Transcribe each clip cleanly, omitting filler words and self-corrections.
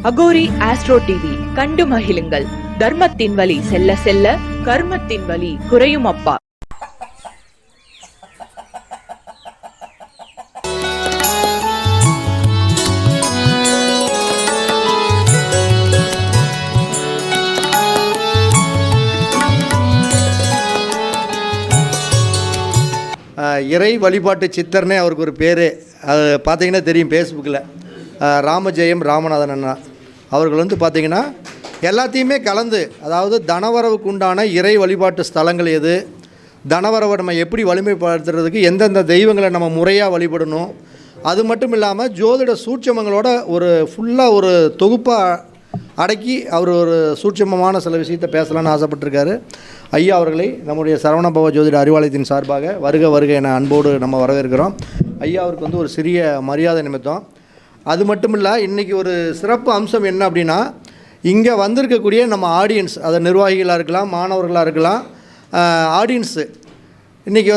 Aghori astro TV கண்டு மகிழுங்கள். தர்மத்தின் வழி செல்ல செல்ல கர்மத்தின் வழி குறையும் அப்பா. இறை வழிபாட்டு சித்தர்னே அவருக்கு ஒரு பேர். அது பார்த்திங்கன்னா தெரியும் ஃபேஸ்புக்கில். ராமஜெயம் ராமநாதன் அண்ணா அவர்கள் பார்த்திங்கன்னா எல்லாத்தையுமே கலந்து, அதாவது தனவரவுக்கு உண்டான இறை வழிபாட்டு ஸ்தலங்கள் எது, தனவரவை நம்ம எப்படி வலிமைப்படுத்துறதுக்கு எந்தெந்த தெய்வங்களை நம்ம முறையாக வழிபடணும், அது மட்டும் இல்லாமல் ஜோதிட சூட்சமங்களோட ஒரு ஃபுல்லாக ஒரு தொகுப்பாக அடக்கி அவர் ஒரு சூட்சமமான சில விஷயத்தை பேசலான்னு ஆசைப்பட்டிருக்காரு. ஐயா அவர்களை நம்முடைய சரவணபவ ஜோதிட அறிவாலயத்தின் சார்பாக வருக வருக என அன்போடு நம்ம வரவேற்கிறோம். ஐயா அவருக்கு ஒரு சிறிய மரியாதை நிமித்தம். அது மட்டும் இல்லை, இன்றைக்கி ஒரு சிறப்பு அம்சம் என்ன அப்படின்னா, இங்கே வந்திருக்கக்கூடிய நம்ம ஆடியன்ஸ், அது நிர்வாகிகளாக இருக்கலாம், மாணவர்களாக இருக்கலாம், ஆடியன்ஸு இன்றைக்கி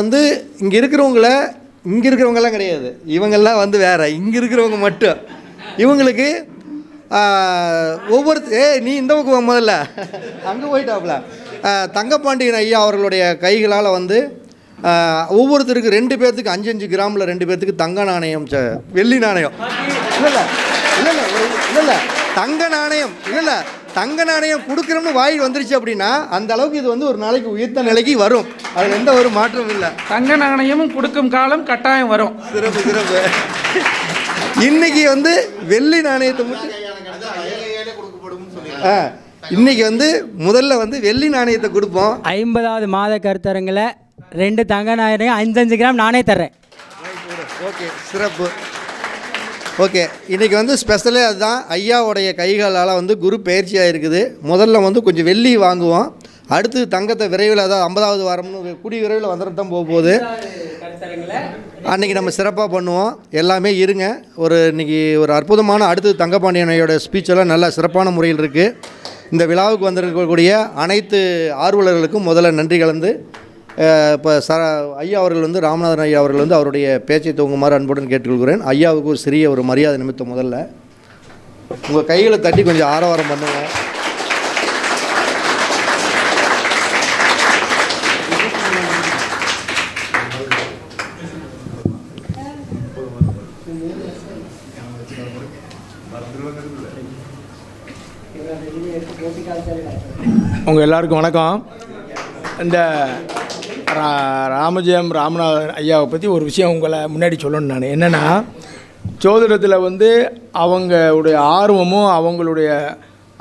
இங்கே இருக்கிறவங்கெல்லாம் கிடையாது, இவங்கெல்லாம் வேறு, இங்கே இருக்கிறவங்க மட்டும். இவங்களுக்கு நீ இந்த பக்கம் முதல்ல அங்கே போயிட்டாப்புல. தங்கப்பாண்டியன் ஐயா அவர்களுடைய கைகளால் ஒவ்வொருத்தருக்கு 2 பேர்த்துக்கு 5-5 கிராமில் 2 பேர்த்துக்கு தங்க நாணயம், வெள்ளி நாணயம் இல்லை தங்க நாணயம் தங்க நாணயம் கொடுக்குறோம்னு வாய் வந்துருச்சு அப்படின்னா அந்த அளவுக்கு இது ஒரு நாளைக்கு உயர்த்த நிலைக்கு வரும். அதில் எந்த ஒரு மாற்றமும் இல்லை. தங்க நாணயமும் கொடுக்கும் காலம் கட்டாயம் வரும். சிறப்பு. இன்னைக்கு வெள்ளி நாணயத்தை மட்டும் இன்னைக்கு முதல்ல வெள்ளி நாணயத்தை கொடுப்போம். 50வது மாத கருத்தரங்கில் 2 தங்க நாணயம் 5-5 கிராம் நானே தர்றேன். ஓகே, சிறப்பு. ஓகே, இன்றைக்கி ஸ்பெஷலே அதுதான். ஐயாவுடைய கைகளால் குரு பயிற்சியாக இருக்குது. முதல்ல கொஞ்சம் வெள்ளி வாங்குவோம், அடுத்து தங்கத்தை விரைவில், அதாவது 50வது வாரம்னு கூடிய விரைவில் வந்துட்டு தான் போகுது. அன்றைக்கி நம்ம சிறப்பாக பண்ணுவோம். எல்லாமே இருங்க. இன்றைக்கி ஒரு அற்புதமான அடுத்து தங்கப்பாண்டியனையோட ஸ்பீச்செல்லாம் நல்ல சிறப்பான முறையில் இருக்குது. இந்த விழாவுக்கு வந்திருக்கக்கூடிய அனைத்து ஆர்வலர்களுக்கும் முதல்ல நன்றி கலந்து, இப்போ ஐயா அவர்கள் ராமநாதன் ஐயா அவர்கள் அவருடைய பேச்சை துவங்குமாறு அன்புடன் கேட்டுக்கொள்கிறேன். ஐயாவுக்கு ஒரு சிறிய ஒரு மரியாதை நிமித்தம் முதல்ல உங்கள் கைகளை தட்டி கொஞ்சம் ஆரவாரம் பண்ணுங்கள். உங்கள் எல்லாருக்கும் வணக்கம். இந்த ராமஜெயம் ராமநாதன் ஐயாவை பற்றி ஒரு விஷயம் உங்களை முன்னாடி சொல்லணும். நான் என்னென்னா, ஜோதிடத்தில் அவங்களுடைய ஆர்வமும் அவங்களுடைய,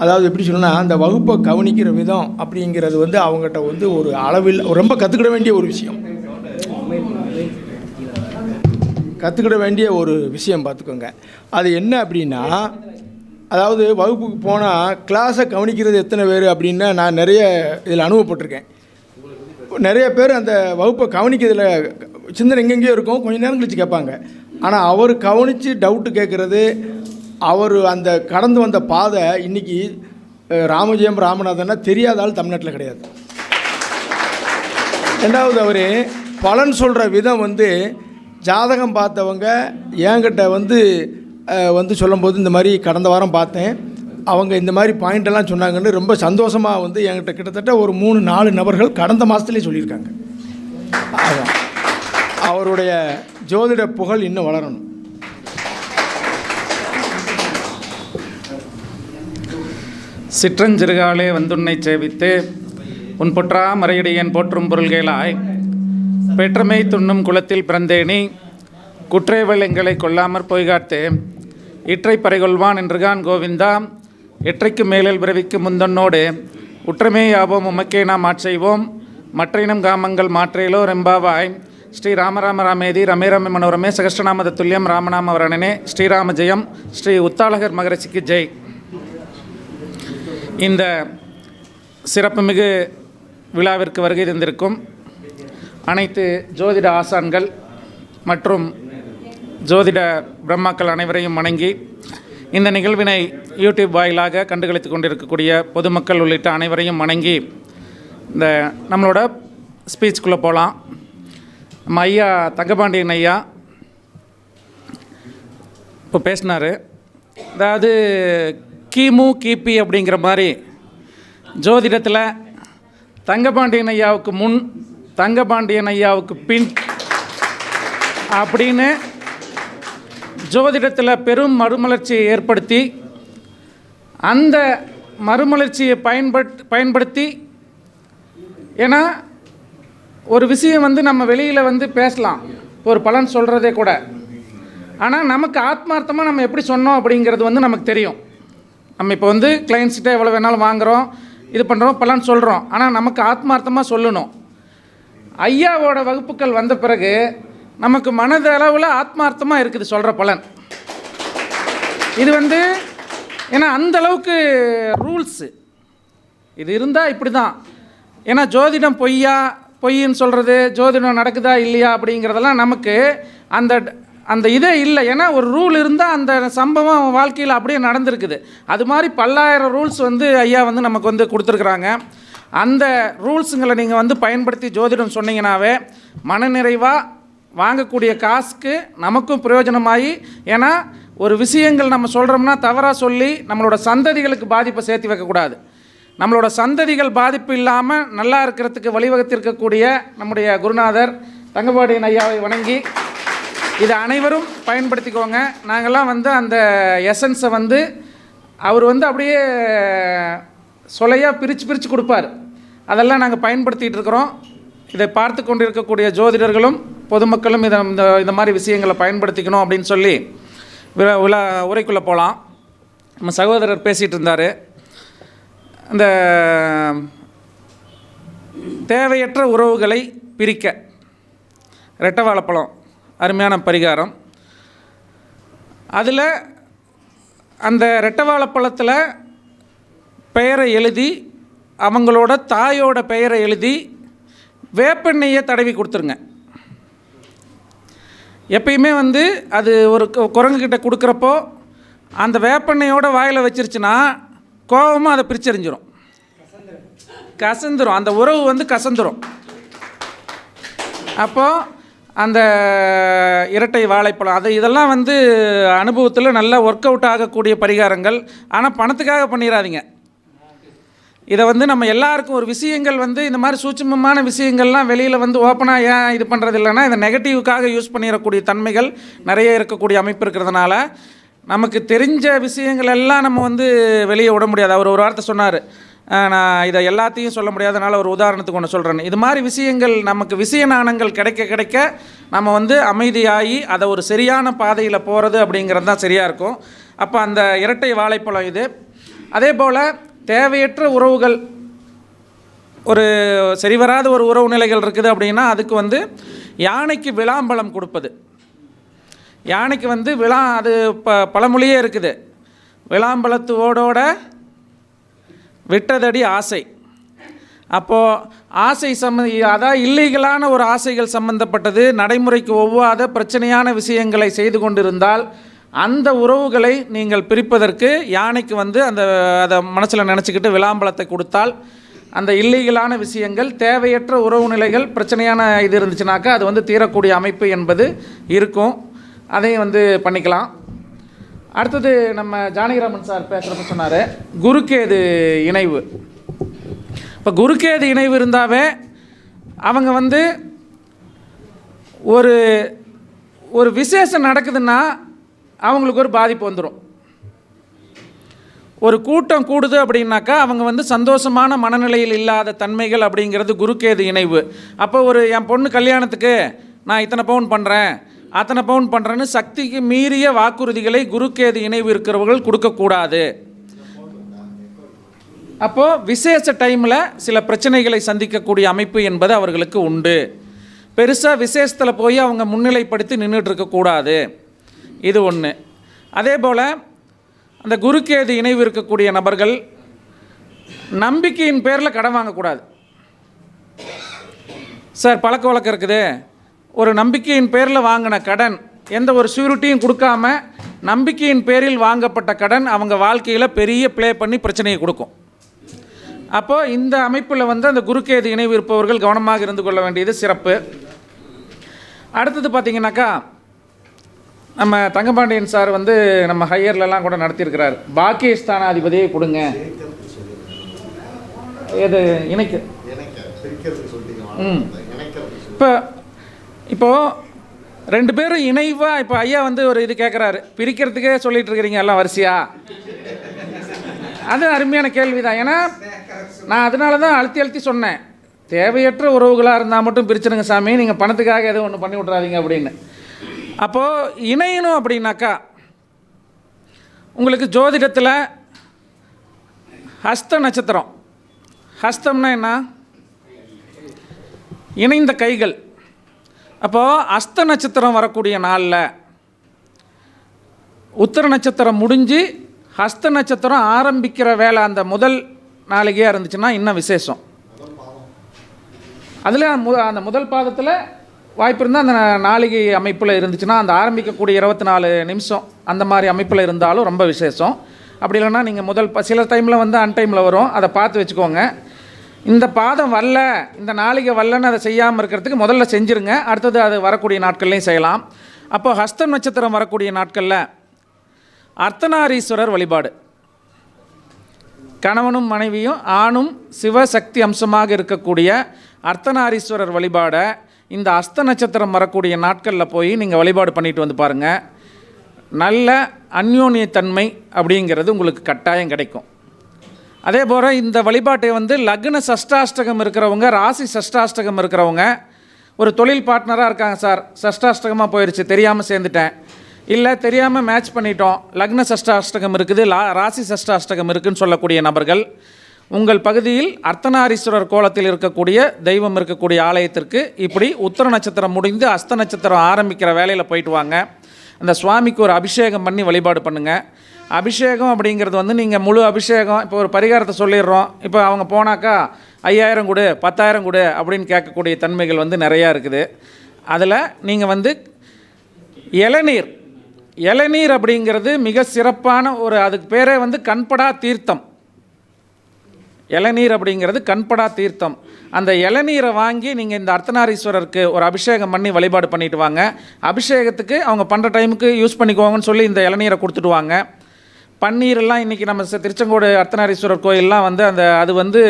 அதாவது எப்படி சொல்லணும்னா, அந்த வகுப்பை கவனிக்கிற விதம் அப்படிங்கிறது அவங்ககிட்ட ஒரு அளவில் ரொம்ப கற்றுக்கிட வேண்டிய ஒரு விஷயம் பார்த்துக்கோங்க. அது என்ன அப்படின்னா, அதாவது வகுப்புக்கு போனால் கிளாஸை கவனிக்கிறது எத்தனை பேர் அப்படின்னா, நான் நிறைய இதில் அனுபவப்பட்டிருக்கேன். நிறைய பேர் அந்த வகுப்பை கவனிக்கிறதுல சிந்தனை எங்கெங்கேயோ இருக்கும், கொஞ்சம் நேரம் கழித்து கேட்பாங்க. ஆனால் அவர் கவனித்து டவுட்டு கேட்குறது, அவர் அந்த கடந்து வந்த பாதை இன்றைக்கி ராமஜெயம் ராமநாதன்னா தெரியாத ஆள் தமிழ்நாட்டில் கிடையாது. ரெண்டாவது, அவர் பலன் சொல்கிற விதம் ஜாதகம் பார்த்தவங்க என்கிட்ட சொல்லும்போது, இந்த மாதிரி கடந்த வாரம் பார்த்தேன், அவங்க இந்த மாதிரி பாயிண்டெல்லாம் சொன்னாங்கன்னு ரொம்ப சந்தோஷமாக என்கிட்ட கிட்டத்தட்ட ஒரு 3-4 நபர்கள் கடந்த மாதத்துலேயே சொல்லியிருக்காங்க. அவருடைய ஜோதிட புகழ் இன்னும் வளரணும். சிற்றஞ்சிறுகாலே வந்துன்னை சேவித்து உன் பொற்றா மறையடியன் போற்றும் பொருள்களாய் பெற்றமை துண்ணும் குலத்தில் பிறந்தேனி குற்றேவல் எங்களை கொல்லாமற் பொய்காத்து இற்றை பறைகொள்வான் என்றுகான் கோவிந்தா எற்றைக்கு மேலில் பிறவிக்கு முந்தன்னோடு உற்றமே யாவோம் உமக்கே நாம் ஆட்செய்வோம் மற்றையினம் காமங்கள் மாற்றேலோ ரெம்பாவாய் ஸ்ரீ ராமராம ராமேதி ரமே ரமே மனோரமே சகஸ்ரநாமத துல்லியம் ராமநாம வரணனே ஸ்ரீராம ஜெயம் ஸ்ரீ உத்தாளகர் மகரிஷிக்கு ஜெய். இந்த சிறப்புமிகு விழாவிற்கு வருகை தந்திருக்கும் அனைத்து ஜோதிட ஆசான்கள் மற்றும் ஜோதிட பிரம்மாக்கள் அனைவரையும் வணங்கி, இந்த நிகழ்வினை யூடியூப் வாயிலாக கண்டுகளித்து கொண்டிருக்கக்கூடிய பொதுமக்கள் உள்ளிட்ட அனைவரையும் வணங்கி இந்த நம்மளோட ஸ்பீச்சுக்குள்ளே போகலாம். நம்ம ஐயா தங்கபாண்டியன் ஐயா இப்போ பேசினார். அதாவது கிமு கிபி அப்படிங்கிற மாதிரி ஜோதிடத்தில் தங்கபாண்டியன் ஐயாவுக்கு முன், தங்கபாண்டியன் ஐயாவுக்கு பின் அப்படின்னு ஜோதிடத்தில் பெரும் மறுமலர்ச்சியை ஏற்படுத்தி அந்த மறுமலர்ச்சியை பயன்படுத்தி, ஏன்னா ஒரு விஷயம் வந்து நம்ம வெளியில் வந்து பேசலாம், ஒரு பலன் சொல்கிறதே கூட, ஆனால் நமக்கு ஆத்மார்த்தமாக நம்ம எப்படி சொன்னோம் அப்படிங்கிறது வந்து நமக்கு தெரியும். நம்ம இப்போ வந்து கிளைண்ட்ஸ்கிட்ட எவ்வளோ வேணாலும் வாங்குகிறோம், இது பண்ணுறோம், பலன் சொல்கிறோம், ஆனால் நமக்கு ஆத்மார்த்தமாக சொல்லணும். ஐயாவோட வகுப்புகள் வந்த பிறகு நமக்கு மனதளவில் ஆத்மார்த்தமாக இருக்குது சொல்கிற பலன். இது வந்து ஏன்னா அந்தளவுக்கு ரூல்ஸு இது இருந்தால் இப்படி தான். ஏன்னா ஜோதிடம் பொய்ன்னு சொல்கிறது, ஜோதிடம் நடக்குதா இல்லையா அப்படிங்கிறதெல்லாம் நமக்கு அந்த இதே இல்லை. ஏன்னா ஒரு ரூல் இருந்தால் அந்த சம்பவம் வாழ்க்கையில் அப்படியே நடந்திருக்குது. அது மாதிரி பல்லாயிரம் ரூல்ஸ் வந்து ஐயா வந்து நமக்கு வந்து கொடுத்துருக்குறாங்க. அந்த ரூல்ஸுங்களை நீங்கள் வந்து பயன்படுத்தி ஜோதிடம் சொன்னீங்கன்னாவே மனநிறைவாக வாங்கக்கூடிய காசுக்கு நமக்கும் பிரயோஜனமாகி, ஏன்னா ஒரு விஷயங்கள் நம்ம சொல்கிறோம்னா தவறாக சொல்லி நம்மளோட சந்ததிகளுக்கு பாதிப்பை சேர்த்து வைக்கக்கூடாது. நம்மளோட சந்ததிகள் பாதிப்பு இல்லாமல் நல்லா இருக்கிறதுக்கு வழிவகுத்திருக்கக்கூடிய நம்முடைய குருநாதர் தங்கபாண்டியன் ஐயாவை வணங்கி இதை அனைவரும் பயன்படுத்திக்கோங்க. நாங்கள்லாம் வந்து அந்த எசன்ஸை வந்து அவர் வந்து அப்படியே சொலையாக பிரித்து கொடுப்பார். அதெல்லாம் நாங்கள் பயன்படுத்திகிட்டு இருக்கிறோம். இதை பார்த்து கொண்டு இருக்கக்கூடிய ஜோதிடர்களும் பொதுமக்களும் இந்த மாதிரி விஷயங்களை பயன்படுத்திக்கணும் அப்படின்னு சொல்லி உரைக்குள்ளே போகலாம். நம்ம சகோதரர் பேசிகிட்டு இருந்தார். அந்த தேவையற்ற உறவுகளை பிரிக்க ரெட்டை வாழைப்பழம் அருமையான பரிகாரம். அதில் அந்த ரெட்டை வாழைப்பழத்தில் பெயரை எழுதி, அவங்களோட தாயோட பெயரை எழுதி வேப்பெண்ணெயை தடவி கொடுத்துருங்க. எப்பயுமே வந்து அது ஒரு குரங்குக்கிட்ட கொடுக்குறப்போ அந்த வேப்பெண்ணெயோட வாயில் வச்சிருச்சுன்னா கோபமாக அதை பிரிச்செறிஞ்சிரும், கசந்துரும், அந்த உறவு வந்து கசந்துரும். அப்போது அந்த இரட்டை வாழைப்பழம் இதெல்லாம் வந்து அனுபவத்தில் நல்லா ஒர்க் அவுட் ஆகக்கூடிய பரிகாரங்கள். ஆனால் பணத்துக்காக பண்ணிடாதீங்க. இதை வந்து நம்ம எல்லாருக்கும் ஒரு விஷயங்கள் வந்து இந்த மாதிரி சூட்சுமமான விஷயங்கள்லாம் வெளியில் வந்து ஓப்பனாக ஏன் இது பண்ணுறது இல்லைன்னா இந்த நெகட்டிவுக்காக யூஸ் பண்ணிடக்கூடிய தன்மைகள் நிறைய இருக்கக்கூடிய அமைப்பு இருக்கிறதுனால நமக்கு தெரிஞ்ச விஷயங்கள் எல்லாம் நம்ம வந்து வெளியே விட முடியாது. அவர் ஒரு வார்த்தை சொன்னார், நான் இதை எல்லாத்தையும் சொல்ல முடியாதனால ஒரு உதாரணத்துக்கு ஒன்று சொல்கிறேன். இது மாதிரி விஷயங்கள் நமக்கு விஷய நாணங்கள் கிடைக்க நம்ம வந்து அமைதியாகி அதை ஒரு சரியான பாதையில் போகிறது அப்படிங்கிறது தான் சரியாக இருக்கும். அப்போ அந்த இரட்டை வாழைப்பழம் இது. அதே போல் தேவையற்ற உறவுகள், ஒரு சரிவராத ஒரு உறவு நிலைகள் இருக்குது அப்படின்னா அதுக்கு வந்து யானைக்கு விளாம்பழம் கொடுப்பது. யானைக்கு வந்து அது பழமொழியே இருக்குது, விளாம்பழத்து ஓடோட விட்டதடி ஆசை. அப்போது ஆசை அதாவது இல்லீகலான ஒரு ஆசைகள் சம்பந்தப்பட்டது, நடைமுறைக்கு ஒவ்வாத பிரச்சனையான விஷயங்களை செய்து கொண்டிருந்தால் அந்த உறவுகளை நீங்கள் பிரிப்பதற்கு யானைக்கு வந்து அதை மனசில் நினச்சிக்கிட்டு விளாம்பழத்தை கொடுத்தால் அந்த இல்லீகலான விஷயங்கள், தேவையற்ற உறவு நிலைகள், பிரச்சனையான இது இருந்துச்சுனாக்கா அது வந்து தீரக்கூடிய அமைப்பு என்பது இருக்கும். அதையும் வந்து பண்ணிக்கலாம். அடுத்தது நம்ம ஜானகிராமன் சார் பேசுகிறப்ப சொன்னார் குருக்கேது இணைவு. இப்போ குருக்கேது இணைவு இருந்தாவே அவங்க வந்து ஒரு விசேஷம் நடக்குதுன்னா அவங்களுக்கு ஒரு பாதிப்பு வந்துடும். ஒரு கூட்டம் கூடுது அப்படின்னாக்கா அவங்க வந்து சந்தோஷமான மனநிலையில் இல்லாத தன்மைகள் அப்படிங்கிறது குருக்கேது இணைவு. அப்போ என் பொண்ணு கல்யாணத்துக்கு நான் இத்தனை பவுன் பண்ணுறேன், அத்தனை பவுன் பண்ணுறேன்னு சக்திக்கு மீறிய வாக்குறுதிகளை குருக்கேது இணைவு இருக்கிறவர்கள் கொடுக்கக்கூடாது. அப்போது விசேஷ டைமில் சில பிரச்சனைகளை சந்திக்கக்கூடிய அமைப்பு என்பது அவர்களுக்கு உண்டு. பெருசாக விசேஷத்தில் போய் அவங்க முன்னிலைப்படுத்தி நின்றுட்டு இருக்கக்கூடாது. இது ஒன்று. அதே போல் அந்த குருக்கேது இணைவு இருக்கக்கூடிய நபர்கள் நம்பிக்கையின் பேரில் கடன் வாங்கக்கூடாது. சார் பழக்க வழக்கம் இருக்குது, ஒரு நம்பிக்கையின் பேரில் வாங்கின கடன், எந்த ஒரு ஷூரிட்டியும் கொடுக்காம நம்பிக்கையின் பேரில் வாங்கப்பட்ட கடன் அவங்க வாழ்க்கையில் பெரிய ப்ளே பண்ணி பிரச்சனையை கொடுக்கும். அப்போது இந்த அமைப்பில் வந்து அந்த குருக்கேது இணைவு இருப்பவர்கள் கவனமாக இருந்து கொள்ள வேண்டியது சிறப்பு. அடுத்தது பார்த்திங்கனாக்கா நம்ம தங்கபாண்டியன் சார் வந்து நம்ம ஹையர்லலாம் கூட நடத்தியிருக்கிறார். பாக்கியஸ்தானாதிபதியை கொடுங்க, எது இணைக்க இப்போது 2 பேரும் இணைவாக இப்போ ஐயா வந்து ஒரு இது கேட்குறாரு, பிரிக்கிறதுக்கே சொல்லிட்டு இருக்கிறீங்க எல்லாம் வரிசையா. அது அருமையான கேள்வி தான். ஏன்னா நான் அதனால தான் அழுத்தி சொன்னேன், தேவையற்ற உறவுகளாக இருந்தால் மட்டும் பிரிச்சிருங்க சாமி, நீங்கள் பணத்துக்காக எதுவும் ஒன்று பண்ணி விட்றாதீங்க அப்படின்னு. அப்போது இணையணும் அப்படின்னாக்கா உங்களுக்கு ஜோதிடத்தில் ஹஸ்த நட்சத்திரம், ஹஸ்தம்னா என்ன? இணைந்த கைகள். அப்போது அஸ்த நட்சத்திரம் வரக்கூடிய நாளில் உத்தர நட்சத்திரம் முடிஞ்சு ஹஸ்த நட்சத்திரம் ஆரம்பிக்கிற வேலை அந்த முதல் நாளிகையாக இருந்துச்சுன்னா இன்னும் விசேஷம். அதில் அந்த முதல் பாதத்தில் வாய்ப்பு இருந்தால் அந்த நாளிகை அமைப்பில் இருந்துச்சுன்னா, அந்த ஆரம்பிக்கக்கூடிய 24 நிமிஷம் அந்த மாதிரி அமைப்பில் இருந்தாலும் ரொம்ப விசேஷம். அப்படி இல்லைன்னா நீங்கள் முதல் சில டைமில் வந்து அன்டைமில் வரும், அதை பார்த்து வச்சுக்கோங்க. இந்த பாதம் வரல, இந்த நாளிகை வரலன்னு அதை செய்யாமல் இருக்கிறதுக்கு முதல்ல செஞ்சுருங்க, அடுத்தது அது வரக்கூடிய நாட்கள்லையும் செய்யலாம். அப்போது ஹஸ்தம் நட்சத்திரம் வரக்கூடிய நாட்களில் அர்த்தநாரீஸ்வரர் வழிபாடு, கணவனும் மனைவியும் ஆணும் சிவசக்தி அம்சமாக இருக்கக்கூடிய அர்த்தநாரீஸ்வரர் வழிபாடை இந்த அஸ்த நட்சத்திரம் வரக்கூடிய நாட்களில் போய் நீங்கள் வழிபாடு பண்ணிட்டு வந்து பாருங்கள். நல்ல அந்யோன்யத்தன்மை அப்படிங்கிறது உங்களுக்கு கட்டாயம் கிடைக்கும். அதே போல் இந்த வழிபாட்டை வந்து லக்ன சஷ்டாஷ்டகம் இருக்கிறவங்க, ராசி சஷ்டாஷ்டகம் இருக்கிறவங்க, ஒரு தொழில் பார்ட்னராக இருக்காங்க, சார் சஷ்டாஷ்டகமாக போயிடுச்சு தெரியாமல் சேர்ந்துட்டேன், இல்லை தெரியாமல் மேட்ச் பண்ணிட்டோம், லக்ன சஷ்டாஷ்டகம் இருக்குது, ராசி சஷ்டாஷ்டகம் இருக்குதுன்னு சொல்லக்கூடிய நபர்கள் உங்கள் பகுதியில் அர்த்தநாரீஸ்வரர் கோலத்தில் இருக்கக்கூடிய தெய்வம் இருக்கக்கூடிய ஆலயத்திற்கு இப்படி உத்தர நட்சத்திரம் முடிந்து அஸ்த நட்சத்திரம் ஆரம்பிக்கிற வேலையில் போயிட்டு வாங்க. அந்த சுவாமிக்கு ஒரு அபிஷேகம் பண்ணி வழிபாடு பண்ணுங்கள். அபிஷேகம் அப்படிங்கிறது வந்து நீங்கள் முழு அபிஷேகம், இப்போ ஒரு பரிகாரத்தை சொல்லிடுறோம், இப்போ அவங்க போனாக்கா 5000 கொடு 10,000 கொடு அப்படின்னு கேட்கக்கூடிய தன்மைகள் வந்து நிறையா இருக்குது. அதில் நீங்கள் வந்து இளநீர் அப்படிங்கிறது மிக சிறப்பான ஒரு, அதுக்கு பேரே வந்து கண்படா தீர்த்தம். இளநீர் அப்படிங்கிறது கண்படா தீர்த்தம். அந்த இளநீரை வாங்கி நீங்கள் இந்த அர்த்தநாரீஸ்வரருக்கு ஒரு அபிஷேகம் பண்ணி வழிபாடு பண்ணிட்டு வாங்க. அபிஷேகத்துக்கு அவங்க பண்ணுற டைமுக்கு யூஸ் பண்ணிக்கோங்கன்னு சொல்லி இந்த இளநீரை கொடுத்துட்டு வாங்க. பன்னீரெல்லாம் இன்றைக்கி நம்ம திருச்செங்கோடு அர்த்தநாரீஸ்வரர் கோயிலெலாம் வந்து அது வந்து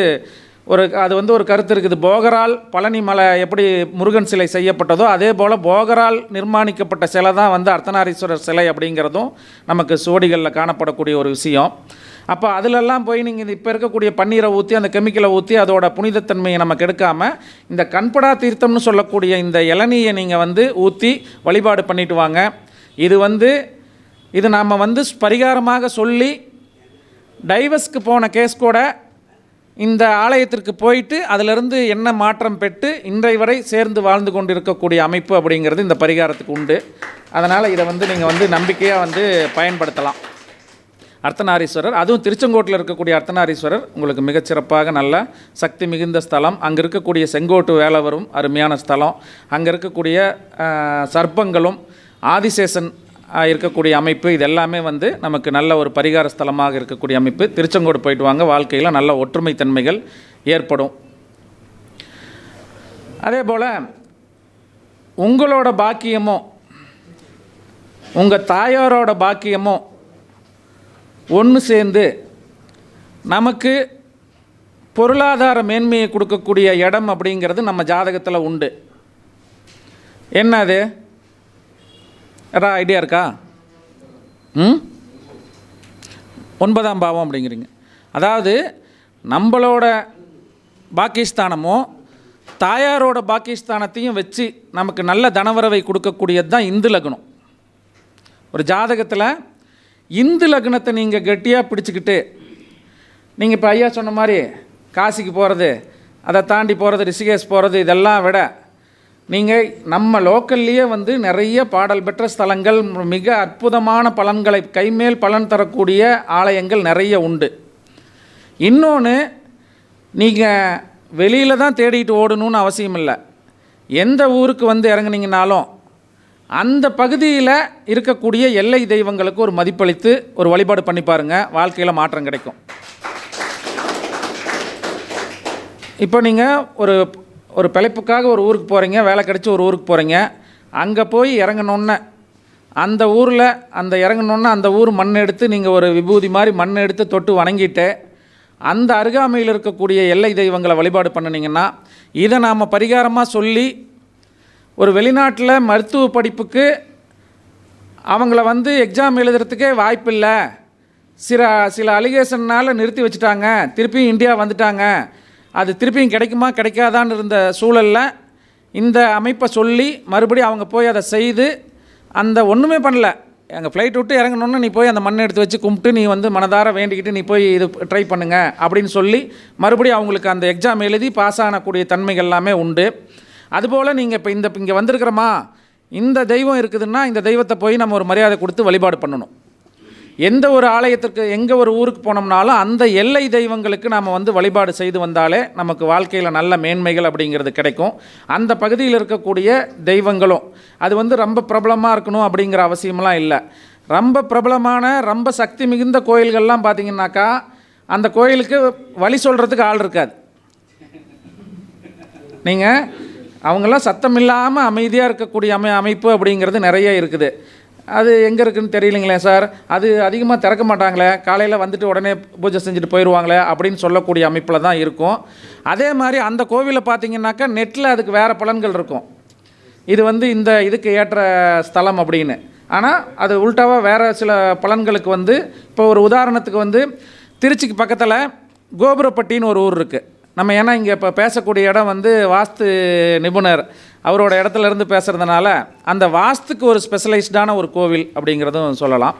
ஒரு கருத்து இருக்குது. போகரால் பழனி மலை எப்படி முருகன் சிலை செய்யப்பட்டதோ அதே போல் போகரால் நிர்மாணிக்கப்பட்ட சிலை தான் வந்து அர்த்தநாரீஸ்வரர் சிலை அப்படிங்கிறதும் நமக்கு சுவடிகளில் காணப்படக்கூடிய ஒரு விஷயம். அப்போ அதிலெல்லாம் போய் நீங்கள் இப்போ இருக்கக்கூடிய பன்னீரை ஊற்றி அந்த கெமிக்கலை ஊற்றி அதோட புனிதத்தன்மையை நம்ம கெடுக்காமல் இந்த கண்படா தீர்த்தம்னு சொல்லக்கூடிய இந்த இளநீயை நீங்கள் வந்து ஊற்றி வழிபாடு பண்ணிட்டு வாங்க. இது நாம் வந்து பரிகாரமாக சொல்லி டைவர்ஸ்க்கு போன கேஸ் கூட இந்த ஆலயத்திற்கு போயிட்டு அதிலிருந்து என்ன மாற்றம் பெற்று இன்றைய வரை சேர்ந்து வாழ்ந்து கொண்டு இருக்கக்கூடிய அமைப்பு அப்படிங்கிறது இந்த பரிகாரத்துக்கு உண்டு. அதனால் இதை வந்து நீங்கள் வந்து நம்பிக்கையாக வந்து பயன்படுத்தலாம். அர்த்தநாரீஸ்வரர், அதுவும் திருச்செங்கோட்டில் இருக்கக்கூடிய அர்த்தநாரீஸ்வரர் உங்களுக்கு மிகச்சிறப்பாக நல்ல சக்தி மிகுந்த ஸ்தலம். அங்கே இருக்கக்கூடிய செங்கோட்டு வேலவரும் அருமையான ஸ்தலம். அங்கே இருக்கக்கூடிய சர்ப்பங்களும் ஆதிசேஷன் இருக்கக்கூடிய அமைப்பு, இது எல்லாமே வந்து நமக்கு நல்ல ஒரு பரிகார ஸ்தலமாக இருக்கக்கூடிய அமைப்பு. திருச்செங்கோடு போயிட்டு வாங்க, வாழ்க்கையில் நல்ல ஒற்றுமை தன்மைகள் ஏற்படும். அதே போல் உங்களோட பாக்கியமோ உங்கள் தாயாரோட பாக்கியமோ ஒன்று சேர்ந்து நமக்கு பொருளாதார மேன்மையை கொடுக்கக்கூடிய இடம் அப்படிங்கிறது நம்ம ஜாதகத்தில் உண்டு. என்ன அது? ஏதாவது ஐடியா இருக்கா? 9ஆம் பாவம் அப்படிங்கிறீங்க. அதாவது நம்மளோட பாக்கியஸ்தானமோ தாயாரோட பாக்கியஸ்தானத்தையும் வச்சு நமக்கு நல்ல தனவரவை கொடுக்கக்கூடியது தான் இந்து லக்னம். ஒரு ஜாதகத்தில் இந்து லக்னத்தை நீங்கள் கெட்டியாக பிடிச்சிக்கிட்டு நீங்கள் இப்போ ஐயா சொன்ன மாதிரி காசிக்கு போகிறது, அதை தாண்டி போகிறது, ரிஷிகேஷ் போகிறது, இதெல்லாம் விட நீங்கள் நம்ம லோக்கல்லையே வந்து நிறைய பாடல் பெற்ற ஸ்தலங்கள், மிக அற்புதமான பலன்களை கைமேல் பலன் தரக்கூடிய ஆலயங்கள் நிறைய உண்டு. இன்னொன்று, நீங்கள் வெளியில் தான் தேடிட்டு ஓடணும்னு அவசியம் இல்லை. எந்த ஊருக்கு வந்து இறங்குனீங்கனாலும் அந்த பகுதியில் இருக்கக்கூடிய எல்லை தெய்வங்களுக்கு ஒரு மதிப்பளித்து ஒரு வழிபாடு பண்ணி பாருங்கள், வாழ்க்கையில் மாற்றம் கிடைக்கும். இப்போ நீங்கள் ஒரு பிழைப்புக்காக ஒரு ஊருக்கு போகிறீங்க, வேலை கிடச்சி ஒரு ஊருக்கு போகிறீங்க, அங்கே போய் இறங்கணுன்னு அந்த ஊரில் அந்த இறங்கணுன்னா அந்த ஊர் மண் எடுத்து நீங்கள் ஒரு விபூதி மாதிரி மண் எடுத்து தொட்டு வணங்கிட்டு அந்த அருகாமையில் இருக்கக்கூடிய எல்லை தெய்வங்களை வழிபாடு பண்ணினீங்கன்னா இதை நாம் பரிகாரமாக சொல்லி ஒரு வெளிநாட்டில் மருத்துவ படிப்புக்கு அவங்கள வந்து எக்ஸாம் எழுதுறதுக்கே வாய்ப்பில்லை, சில அலிகேஷன்னால் நிறுத்தி வச்சுட்டாங்க, திருப்பியும் இந்தியா வந்துட்டாங்க, அது திருப்பியும் கிடைக்குமா கிடைக்காதான்னு இருந்த சூழலில் இந்த அமைப்பை சொல்லி மறுபடியும் அவங்க போய் அதை செய்து அந்த ஒன்றுமே பண்ணல, எங்கள் ஃப்ளைட் விட்டு இறங்கணுன்னு நீ போய் அந்த மண்ணை எடுத்து வச்சு கும்பிட்டு நீ வந்து மனதார வேண்டிக்கிட்டு நீ போய் இது ட்ரை பண்ணுங்க அப்படின்னு சொல்லி மறுபடியும் அவங்களுக்கு அந்த எக்ஸாம் எழுதி பாஸ் ஆகக்கூடிய தன்மைகள் எல்லாமே உண்டு. அதுபோல் நீங்கள் இப்போ இங்கே வந்திருக்கிறோமா, இந்த தெய்வம் இருக்குதுன்னா இந்த தெய்வத்தை போய் நம்ம ஒரு மரியாதை கொடுத்து வழிபாடு பண்ணணும். எந்த ஒரு ஆலயத்திற்கு எங்கே ஒரு ஊருக்கு போனோம்னாலும் அந்த எல்லை தெய்வங்களுக்கு நாம் வந்து வழிபாடு செய்து வந்தாலே நமக்கு வாழ்க்கையில் நல்ல மேன்மைகள் அப்படிங்கிறது கிடைக்கும். அந்த பகுதியில் இருக்கக்கூடிய தெய்வங்களும் அது வந்து ரொம்ப பிரபலமாக இருக்கணும் அப்படிங்கிற அவசியமெல்லாம் இல்லை. ரொம்ப பிரபலமான ரொம்ப சக்தி மிகுந்த கோயில்கள்லாம் பார்த்திங்கனாக்கா அந்த கோயிலுக்கு வழி சொல்கிறதுக்கு ஆள் இருக்காது. நீங்கள் அவங்களாம் சத்தம் இல்லாமல் அமைதியாக இருக்கக்கூடிய அமைப்பு அப்படிங்கிறது நிறைய இருக்குது. அது எங்கே இருக்குதுன்னு தெரியலைங்களே சார், அது அதிகமாக திறக்க மாட்டாங்களே, காலையில் வந்துட்டு உடனே பூஜை செஞ்சுட்டு போயிடுவாங்களே அப்படின்னு சொல்லக்கூடிய அமைப்பில் தான் இருக்கும். அதே மாதிரி அந்த கோவிலை பார்த்திங்கனாக்கா நெட்டில் அதுக்கு வேறு பலன்கள் இருக்கும், இது வந்து இந்த இதுக்கு ஏற்ற ஸ்தலம் அப்படின்னு. ஆனால் அது உள்டாவாக வேறு சில பலன்களுக்கு வந்து இப்போ ஒரு உதாரணத்துக்கு வந்து திருச்சிக்கு பக்கத்தில் கோபுரப்பட்டின்னு ஒரு ஊர் இருக்குது. நம்ம ஏன்னா இங்கே இப்போ பேசக்கூடிய இடம் வந்து வாஸ்து நிபுணர் அவரோட இடத்துலேருந்து பேசுகிறதுனால அந்த வாஸ்துக்கு ஒரு ஸ்பெஷலைஸ்டான ஒரு கோவில் அப்படிங்கிறதும் சொல்லலாம்.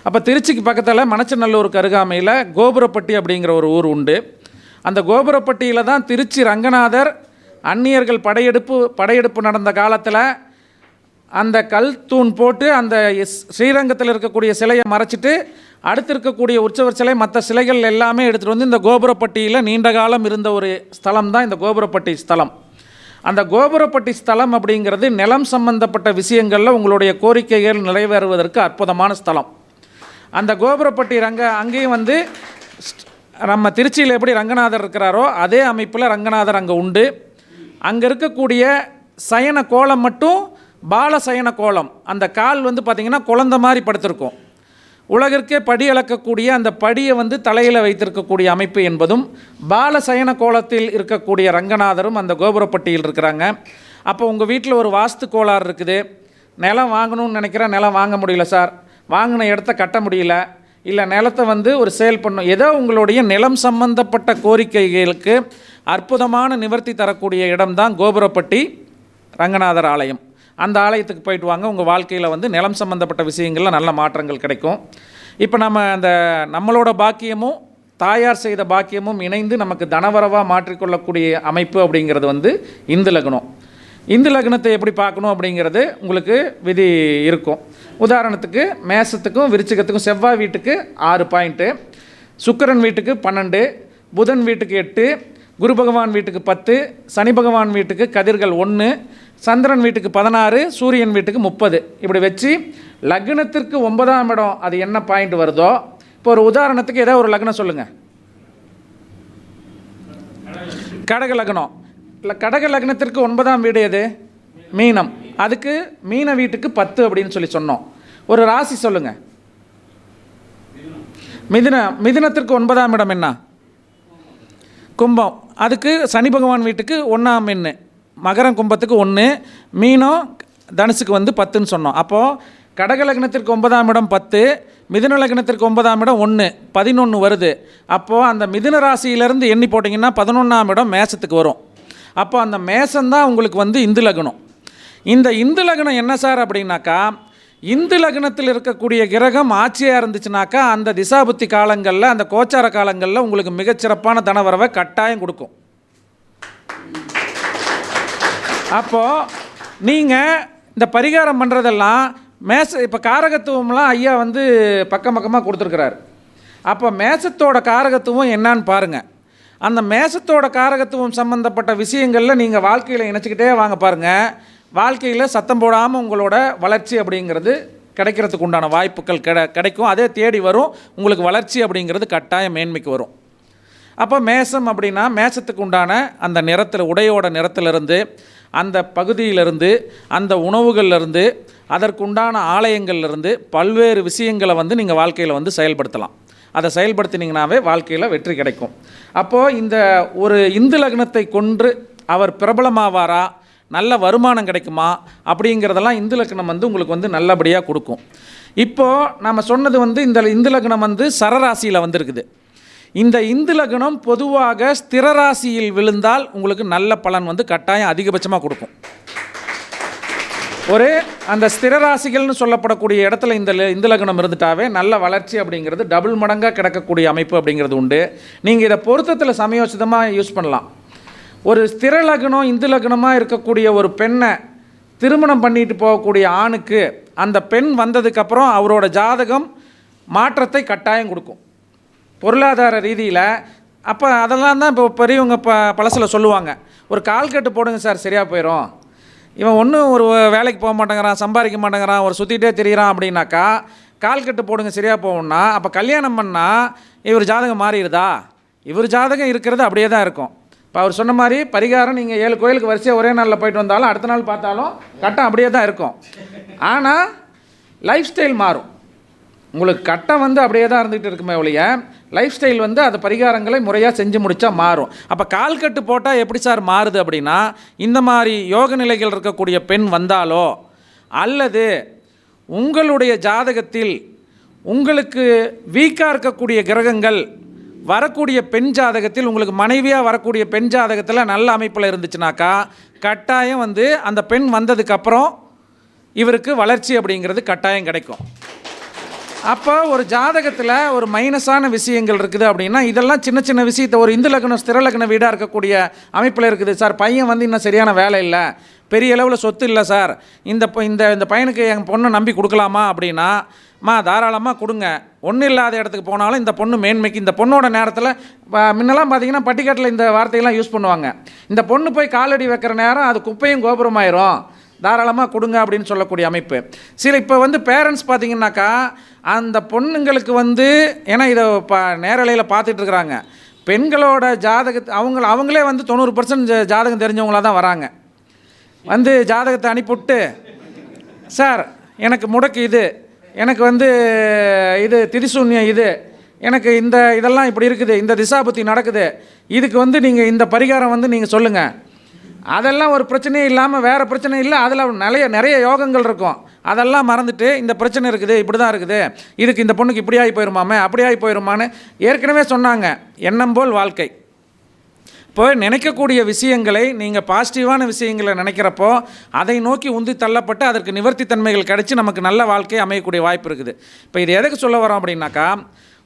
அப்போ திருச்சிக்கு பக்கத்தில் மணச்சநல்லூருக்கு அருகாமையில் கோபுரப்பட்டி அப்படிங்கிற ஒரு ஊர் உண்டு. அந்த கோபுரப்பட்டியில் தான் திருச்சி ரங்கநாதர் அந்நியர்கள் படையெடுப்பு நடந்த காலத்தில் அந்த கல் தூண் போட்டு அந்த ஸ்ரீரங்கத்தில் இருக்கக்கூடிய சிலையை மறைச்சிட்டு அடுத்து இருக்கக்கூடிய உற்சவர் சிலை மற்ற சிலைகள் எல்லாமே எடுத்துகிட்டு வந்து இந்த கோபுரப்பட்டியில் நீண்ட காலம் இருந்த ஒரு ஸ்தலம் தான் இந்த கோபுரப்பட்டி ஸ்தலம். அந்த கோபுரப்பட்டி ஸ்தலம் அப்படிங்கிறது நிலம் சம்பந்தப்பட்ட விஷயங்களில் உங்களுடைய கோரிக்கைகள் நிறைவேறுவதற்கு அற்புதமான ஸ்தலம். அந்த கோபுரப்பட்டி அங்கேயும் வந்து நம்ம திருச்சியில் எப்படி ரங்கநாதர் இருக்கிறாரோ அதே அமைப்பில் ரங்கநாதர் அங்கே உண்டு. அங்கே இருக்கக்கூடிய சயன கோலம் மட்டும் பால சயன கோலம், அந்த கால் வந்து பார்த்திங்கன்னா குழந்தை மாதிரி படுத்திருக்கும். உலகிற்கே படி அளக்கக்கூடிய அந்த படியை வந்து தலையில் வைத்திருக்கக்கூடிய அமைப்பு என்பதும் பால சயன கோலத்தில் இருக்கக்கூடிய ரங்கநாதரும் அந்த கோபுரப்பட்டியில் இருக்கிறாங்க. அப்போ உங்கள் வீட்டில் ஒரு வாஸ்து கோளாறு இருக்குது, நிலம் வாங்கணும்னு நினைக்கிறேன், நிலம் வாங்க முடியல சார், வாங்கின இடத்த கட்ட முடியல, இல்லை நிலத்தை வந்து ஒரு சேல் பண்ணும், ஏதோ உங்களுடைய நிலம் சம்பந்தப்பட்ட கோரிக்கைகளுக்கு அற்புதமான நிவர்த்தி தரக்கூடிய இடம்தான் கோபுரப்பட்டி ரங்கநாதர் ஆலயம். அந்த ஆலயத்துக்கு போயிட்டு வாங்க, உங்கள் வாழ்க்கையில் வந்து நிலம் சம்மந்தப்பட்ட விஷயங்களில் நல்ல மாற்றங்கள் கிடைக்கும். இப்போ நம்மளோட பாக்கியமும் தாயார் செய்த பாக்கியமும் இணைந்து நமக்கு தனவரவாக மாற்றிக்கொள்ளக்கூடிய அமைப்பு அப்படிங்கிறது வந்து இந்து லக்னம். இந்து லக்னத்தை எப்படி பார்க்கணும் அப்படிங்கிறது உங்களுக்கு விதி இருக்கும். உதாரணத்துக்கு மேசத்துக்கும் விருச்சிகத்துக்கும் செவ்வாய் வீட்டுக்கு 6 பாயிண்ட்டு, சுக்கிரன் வீட்டுக்கு 12, புதன் வீட்டுக்கு 8, குரு பகவான் வீட்டுக்கு 10, சனி பகவான் வீட்டுக்கு கதிர்கள் 1, சந்திரன் வீட்டுக்கு 16, சூரியன் வீட்டுக்கு 30. இப்படி வச்சு லக்னத்திற்கு 9ஆம் இடம் அது என்ன பாயிண்ட் வருதோ, இப்போ ஒரு உதாரணத்துக்கு ஏதோ ஒரு லக்னம் சொல்லுங்கள். கடக லக்னம், இல்லை கடக லக்னத்திற்கு 9ஆம் வீடு எது? மீனம். அதுக்கு மீன வீட்டுக்கு 10 அப்படின்னு சொல்லி சொன்னோம். ஒரு ராசி சொல்லுங்கள். மிதுனத்திற்கு 9ஆம் இடம் என்ன? கும்பம். அதுக்கு சனி பகவான் வீட்டுக்கு 1ஆம் எண்ணு, மகரம் கும்பத்துக்கு 1, மீனம் தனுசுக்கு வந்து 10ன்னு சொன்னோம். அப்போது கடக லக்னத்திற்கு 9ஆம் இடம் 10, மிதுன லக்னத்திற்கு 9ஆம் இடம் 1, 11 வருது. அப்போது அந்த மிதுன ராசியிலேருந்து எண்ணி போட்டிங்கன்னா 11ஆம் இடம் மேசத்துக்கு வரும். அப்போ அந்த மேசம்தான் உங்களுக்கு வந்து இந்து லக்னம். இந்த இந்து லக்னம் என்ன சார் அப்படின்னாக்கா, இந்து லக்னத்தில் இருக்கக்கூடிய கிரகம் ஆட்சியாக இருந்துச்சுனாக்கா அந்த திசாபுத்தி காலங்களில் அந்த கோச்சார காலங்களில் உங்களுக்கு மிகச்சிறப்பான தனவரவை கட்டாயம் கொடுக்கும். அப்போது நீங்கள் இந்த பரிகாரம் பண்ணுறதெல்லாம் இப்போ காரகத்துவம்லாம் ஐயா வந்து பக்கமாக கொடுத்துருக்கிறார். அப்போ மேசத்தோட காரகத்துவம் என்னான்னு பாருங்கள். அந்த மேசத்தோட காரகத்துவம் சம்மந்தப்பட்ட விஷயங்களில் நீங்கள் வாழ்க்கையில் இணைச்சிக்கிட்டே வாங்க பாருங்கள். வாழ்க்கையில் சத்தம் போடாமல் உங்களோட வளர்ச்சி அப்படிங்கிறது கிடைக்கிறதுக்கு உண்டான வாய்ப்புகள் கிடைக்கும். அதே தேடி வரும். உங்களுக்கு வளர்ச்சி அப்படிங்கிறது கட்டாயம் மேன்மைக்கு வரும். அப்போ மேசம் அப்படின்னா மேசத்துக்கு உண்டான அந்த நிறத்தில், உடையோட நிறத்திலிருந்து, அந்த பகுதியிலிருந்து, அந்த உணவுகள்லேருந்து, அதற்குண்டான ஆலயங்கள்லேருந்து பல்வேறு விஷயங்களை வந்து நீங்கள் வாழ்க்கையில் வந்து செயல்படுத்தலாம். அதை செயல்படுத்தினீங்கன்னாவே வாழ்க்கையில் வெற்றி கிடைக்கும். அப்போது இந்த ஒரு இந்து லக்னத்தை கொன்று அவர் பிரபலமாவாரா, நல்ல வருமானம் கிடைக்குமா அப்படிங்கிறதெல்லாம் இந்து லக்னம் வந்து உங்களுக்கு வந்து நல்லபடியாக கொடுக்கும். இப்போது நம்ம சொன்னது வந்து இந்த இந்து லக்னம் வந்து சரராசியில் வந்திருக்குது. இந்த இந்து லக்னம் பொதுவாக ஸ்திர ராசியில் விழுந்தால் உங்களுக்கு நல்ல பலன் வந்து கட்டாயம் அதிகபட்சமாக கொடுக்கும். ஒரு அந்த ஸ்திர ராசிகள்னு சொல்லப்படக்கூடிய இடத்துல இந்த இந்து லக்னம் இருந்துட்டாவே நல்ல வளர்ச்சி அப்படிங்கிறது டபுள் மடங்காக கிடக்கக்கூடிய அமைப்பு அப்படிங்கிறது உண்டு. நீங்கள் இதை பொருத்தத்தில் சமயோசிதமாக யூஸ் பண்ணலாம். ஒரு ஸ்திர லக்னம் இந்து லக்னமாக இருக்கக்கூடிய ஒரு பெண்ணை திருமணம் பண்ணிட்டு போகக்கூடிய ஆணுக்கு அந்த பெண் வந்ததுக்கப்புறம் அவரோட ஜாதகம் மாற்றத்தை கட்டாயம் கொடுக்கும் பொருளாதார ரீதியில். அப்போ அதெல்லாம் தான் இப்போ பெரியவங்க பழசில் சொல்லுவாங்க, ஒரு கால்கட்டு போடுங்க சார் சரியாக போயிடும், இவன் ஒன்றும் ஒரு வேலைக்கு போக மாட்டேங்கிறான், சம்பாதிக்க மாட்டேங்கிறான், ஒரு சுற்றிகிட்டே தெரிகிறான் அப்படின்னாக்கா கால்கட்டு போடுங்க சரியாக போகும்னா அப்போ கல்யாணம் பண்ணால் இவர் ஜாதகம் மாறிடுதா? இவர் ஜாதகம் இருக்கிறது அப்படியே தான் இருக்கும். இப்போ அவர் சொன்ன மாதிரி பரிகாரம் நீங்கள் 7 கோயிலுக்கு வரிசையாக ஒரே நாளில் போயிட்டு வந்தாலும் அடுத்த நாள் பார்த்தாலும் கட்டம் அப்படியே தான் இருக்கும். ஆனால் லைஃப் ஸ்டைல் மாறும். உங்களுக்கு கட்டம் வந்து அப்படியே தான் இருந்துகிட்டு இருக்குமே ஒழிய லைஃப் ஸ்டைல் வந்து அது பரிகாரங்களை முறையாக செஞ்சு முடித்தா மாறும். அப்போ கால்கட்டு போட்டால் எப்படி சார் மாறுது அப்படின்னா, இந்த மாதிரி யோக நிலைகள் இருக்கக்கூடிய பெண் வந்தாலோ அல்லது உங்களுடைய ஜாதகத்தில் உங்களுக்கு வீக்காக இருக்கக்கூடிய கிரகங்கள் வரக்கூடிய பெண் ஜாதகத்தில், உங்களுக்கு மனைவியாக வரக்கூடிய பெண் ஜாதகத்தில் நல்ல அமைப்பில் இருந்துச்சுனாக்கா கட்டாயம் வந்து அந்த பெண் வந்ததுக்கப்புறம் இவருக்கு வளர்ச்சி அப்படிங்கிறது கட்டாயம் கிடைக்கும். அப்போ ஒரு ஜாதகத்தில் ஒரு மைனஸான விஷயங்கள் இருக்குது அப்படின்னா இதெல்லாம் சின்ன சின்ன விஷயத்தை, ஒரு இந்து லக்னம் ஸ்திர லக்ன வீடாக இருக்கக்கூடிய அமைப்பில் இருக்குது சார், பையன் வந்து இன்னும் சரியான வேலை இல்லை, பெரிய அளவில் சொத்து இல்லை சார், இந்த இந்த பையனுக்கு என் பொண்ணை நம்பி கொடுக்கலாமா அப்படின்னா தாராளமாக கொடுங்க. ஒன்றும் இல்லாத இடத்துக்கு போனாலும் இந்த பொண்ணு மேன்மைக்கு, இந்த பொண்ணோட நேரத்தில் முன்னெல்லாம் பார்த்தீங்கன்னா பட்டிக்காட்டில் இந்த வார்த்தையெல்லாம் யூஸ் பண்ணுவாங்க, இந்த பொண்ணு போய் காலடி வைக்கிற நேரம் அது குப்பையும் கோபுரமாயிரும், தாராளமாக கொடுங்க அப்படின்னு சொல்லக்கூடிய அமைப்பு. சில இப்போ வந்து பேரண்ட்ஸ் பார்த்திங்கனாக்கா அந்த பொண்ணுங்களுக்கு வந்து, ஏன்னா இதை நேரலையில் பார்த்துட்ருக்குறாங்க, பெண்களோட அவங்களே வந்து 90% ஜாதகம் தெரிஞ்சவங்களாக தான் வராங்க. வந்து ஜாதகத்தை அனுப்பிவிட்டு, சார் எனக்கு முடக்கு இது, எனக்கு வந்து இது திரிசூன்யம், இது எனக்கு இதெல்லாம் இப்படி இருக்குது, இந்த திசாபுத்தி நடக்குது, இதுக்கு வந்து நீங்கள் இந்த பரிகாரம் வந்து நீங்கள் சொல்லுங்கள். அதெல்லாம் ஒரு பிரச்சனையும் இல்லாமல் வேறு பிரச்சனை இல்லை, அதில் நிறைய யோகங்கள் இருக்கும், அதெல்லாம் மறந்துட்டு இந்த பிரச்சனை இருக்குது, இப்படி தான் இருக்குது, இதுக்கு இந்த பொண்ணுக்கு இப்படி ஆகி போயிருமாமே அப்படி ஆகி போயிருமான்னு ஏற்கனவே சொன்னாங்க. எண்ணம் போல் வாழ்க்கை. இப்போ நினைக்கக்கூடிய விஷயங்களை நீங்கள் பாசிட்டிவான விஷயங்களை நினைக்கிறப்போ அதை நோக்கி உந்தி தள்ளப்பட்டு அதற்கு நிவர்த்தி தன்மைகள் கிடச்சி நமக்கு நல்ல வாழ்க்கை அமையக்கூடிய வாய்ப்பு இருக்குது. இப்போ இது எதுக்கு சொல்ல வரோம் அப்படின்னாக்கா,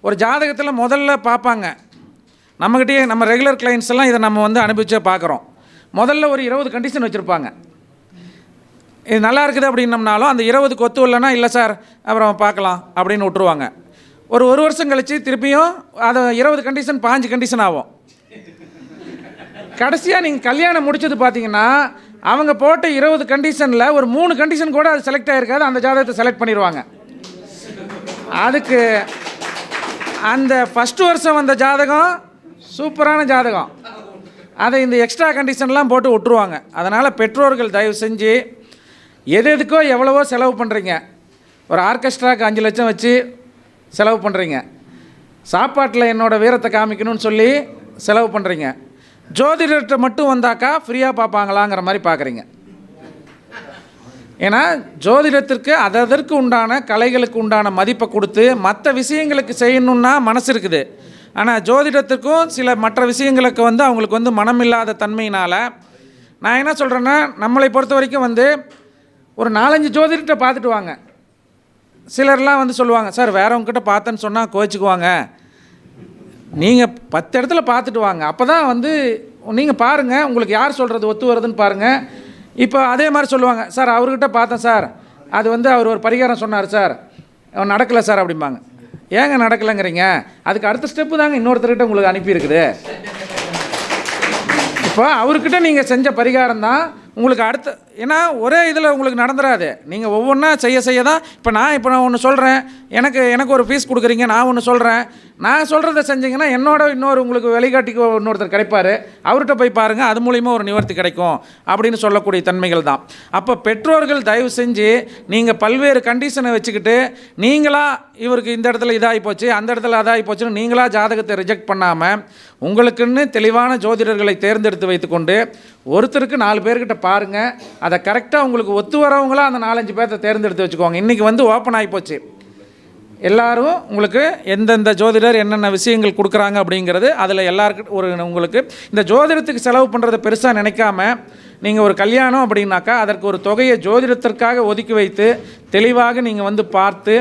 ஒரு ஜாதகத்தில் முதல்ல பார்ப்பாங்க, நம்மகிட்டயே நம்ம ரெகுலர் கிளைண்ட்ஸ் எல்லாம் இதை நம்ம வந்து அனுபவிச்சே பார்க்குறோம். முதல்ல ஒரு 20 கண்டிஷன் வச்சுருப்பாங்க. இது நல்லா இருக்குது அப்படின்னம்னாலும் அந்த 20க்கு ஒத்து இல்லைன்னா இல்லை சார் அப்புறம் பார்க்கலாம் அப்படின்னு விட்டுருவாங்க. ஒரு வருஷம் கழித்து திருப்பியும் அதை 20 கண்டிஷன் 5 கண்டிஷன் ஆகும். கடைசியாக நீங்கள் கல்யாணம் முடிச்சது பார்த்தீங்கன்னா அவங்க போட்ட 20 கண்டிஷனில் ஒரு 3 கண்டிஷன் கூட அது செலக்ட் ஆகிருக்காது, அந்த ஜாதகத்தை செலக்ட் பண்ணிடுவாங்க. அதுக்கு அந்த ஃபஸ்ட்டு வருஷம் வந்த ஜாதகம் சூப்பரான ஜாதகம், அதை இந்த எக்ஸ்ட்ரா கண்டிஷன்லாம் போட்டு விட்டுருவாங்க. அதனால் பெற்றோர்கள் தயவு செஞ்சு எதுக்கோ எவ்வளவோ செலவு பண்ணுறீங்க, ஒரு ஆர்கெஸ்ட்ராவுக்கு 5 லட்சம் வச்சு செலவு பண்ணுறீங்க, சாப்பாட்டில் என்னோடய வீரத்தை காமிக்கணும்னு சொல்லி செலவு பண்ணுறீங்க, ஜோதிடர்கிட்ட மட்டும் வந்தாக்கா ஃப்ரீயாக பார்ப்பாங்களாங்கிற மாதிரி பார்க்குறீங்க. ஏன்னா ஜோதிடத்திற்கு அதற்கு உண்டான கலைகளுக்கு உண்டான மதிப்பை கொடுத்து மற்ற விஷயங்களுக்கு செய்யணுன்னா மனசு இருக்குது. ஆனால் ஜோதிடத்துக்கும் சில மற்ற விஷயங்களுக்கு வந்து அவங்களுக்கு வந்து மனம் இல்லாத தன்மையினால் நான் என்ன சொல்கிறேன்னா, நம்மளை பொறுத்த வரைக்கும் வந்து ஒரு 4-5 ஜோதிடர்கிட்ட பார்த்துட்டு வாங்க. சிலர்லாம் வந்து சொல்லுவாங்க, சார் வேறவங்ககிட்ட பார்த்தேன்னு சொன்னால் கோச்சிக்குவாங்க, நீங்கள் 10 இடத்துல பார்த்துட்டு வாங்க, அப்போ தான் வந்து நீங்கள் பாருங்கள் உங்களுக்கு யார் சொல்கிறது ஒத்து வருதுன்னு பாருங்கள். இப்போ அதே மாதிரி சொல்லுவாங்க, சார் அவர்கிட்ட பார்த்தேன் சார், அது வந்து அவர் ஒரு பரிகாரம் சொன்னார் சார், அவன் நடக்கலை சார் அப்படிம்பாங்க. ஏங்க நடக்கலைங்கிறீங்க, அதுக்கு அடுத்த ஸ்டெப்பு தாங்க இன்னொருத்தர்கிட்ட உங்களுக்கு அனுப்பியிருக்குது. இப்போ அவர்கிட்ட நீங்கள் செஞ்ச பரிகாரம் தான் உங்களுக்கு அடுத்த ஏன்னா ஒரே இதில் உங்களுக்கு நடந்துடாது. நீங்கள் ஒவ்வொன்றா செய்ய தான். இப்போ நான் ஒன்று சொல்கிறேன், எனக்கு ஒரு ஃபீஸ் கொடுக்குறீங்க, நான் ஒன்று சொல்கிறேன். நான் சொல்கிறத செஞ்சிங்கன்னா என்னோட இன்னொரு உங்களுக்கு வழிகாட்டிக்கு இன்னொருத்தர் கிடைப்பார், அவர்கிட்ட போய் பாருங்கள், அது மூலிமா ஒரு நிவர்த்தி கிடைக்கும் அப்படின்னு சொல்லக்கூடிய தன்மைகள் தான். அப்போ பெற்றோர்கள் தயவு செஞ்சு நீங்கள் பல்வேறு கண்டிஷனை வச்சுக்கிட்டு நீங்களாக இவருக்கு இந்த இடத்துல இதாகி போச்சு, அந்த இடத்துல அதாகி போச்சுன்னு நீங்களாக ஜாதகத்தை ரிஜெக்ட் பண்ணாமல் உங்களுக்குன்னு தெளிவான ஜோதிடர்களை தேர்ந்தெடுத்து வைத்துக்கொண்டு ஒருத்தருக்கு 4 பேர்கிட்ட பாருங்கள். அதை கரெக்டாக உங்களுக்கு ஒத்து வரவங்களாக அந்த 4-5 பேர்த்த தேர்ந்தெடுத்து வச்சுக்கோங்க. இன்றைக்கி வந்து ஓப்பன் ஆகிப்போச்சு, எல்லோரும் உங்களுக்கு எந்தெந்த ஜோதிடர் என்னென்ன விஷயங்கள் கொடுக்குறாங்க அப்படிங்கிறது அதில் எல்லாருக்கிட்ட உங்களுக்கு இந்த ஜோதிடத்துக்கு செலவு பண்ணுறதை பெருசாக நினைக்காம நீங்கள் ஒரு கல்யாணம் அப்படின்னாக்கா அதற்கு ஒரு தொகையை ஜோதிடத்திற்காக ஒதுக்கி வைத்து தெளிவாக நீங்கள் வந்து பார்த்து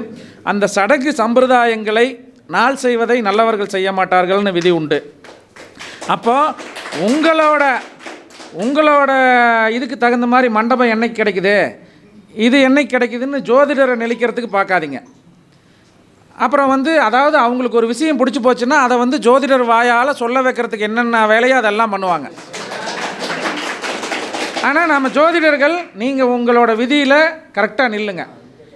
அந்த சடங்கு சம்பிரதாயங்களை நாள் செய்வதை நல்லவர்கள் செய்ய மாட்டார்கள்னு விதி உண்டு. அப்போது உங்களோட இதுக்கு தகுந்த மாதிரி மண்டபம் என்னைக்கு கிடைக்குது, இது என்னைக்கு கிடைக்குதுன்னு ஜோதிடரை நெளிக்கிறதுக்கு பார்க்காதீங்க. அப்புறம் வந்து அதாவது அவங்களுக்கு ஒரு விஷயம் பிடிச்சி போச்சுன்னா அதை வந்து ஜோதிடர் வாயால் சொல்ல வைக்கிறதுக்கு என்னென்ன வேலையோ அதெல்லாம் பண்ணுவாங்க. ஆனால் நம்ம ஜோதிடர்கள் நீங்கள் உங்களோட விதியில் கரெக்டாக நில்லுங்க.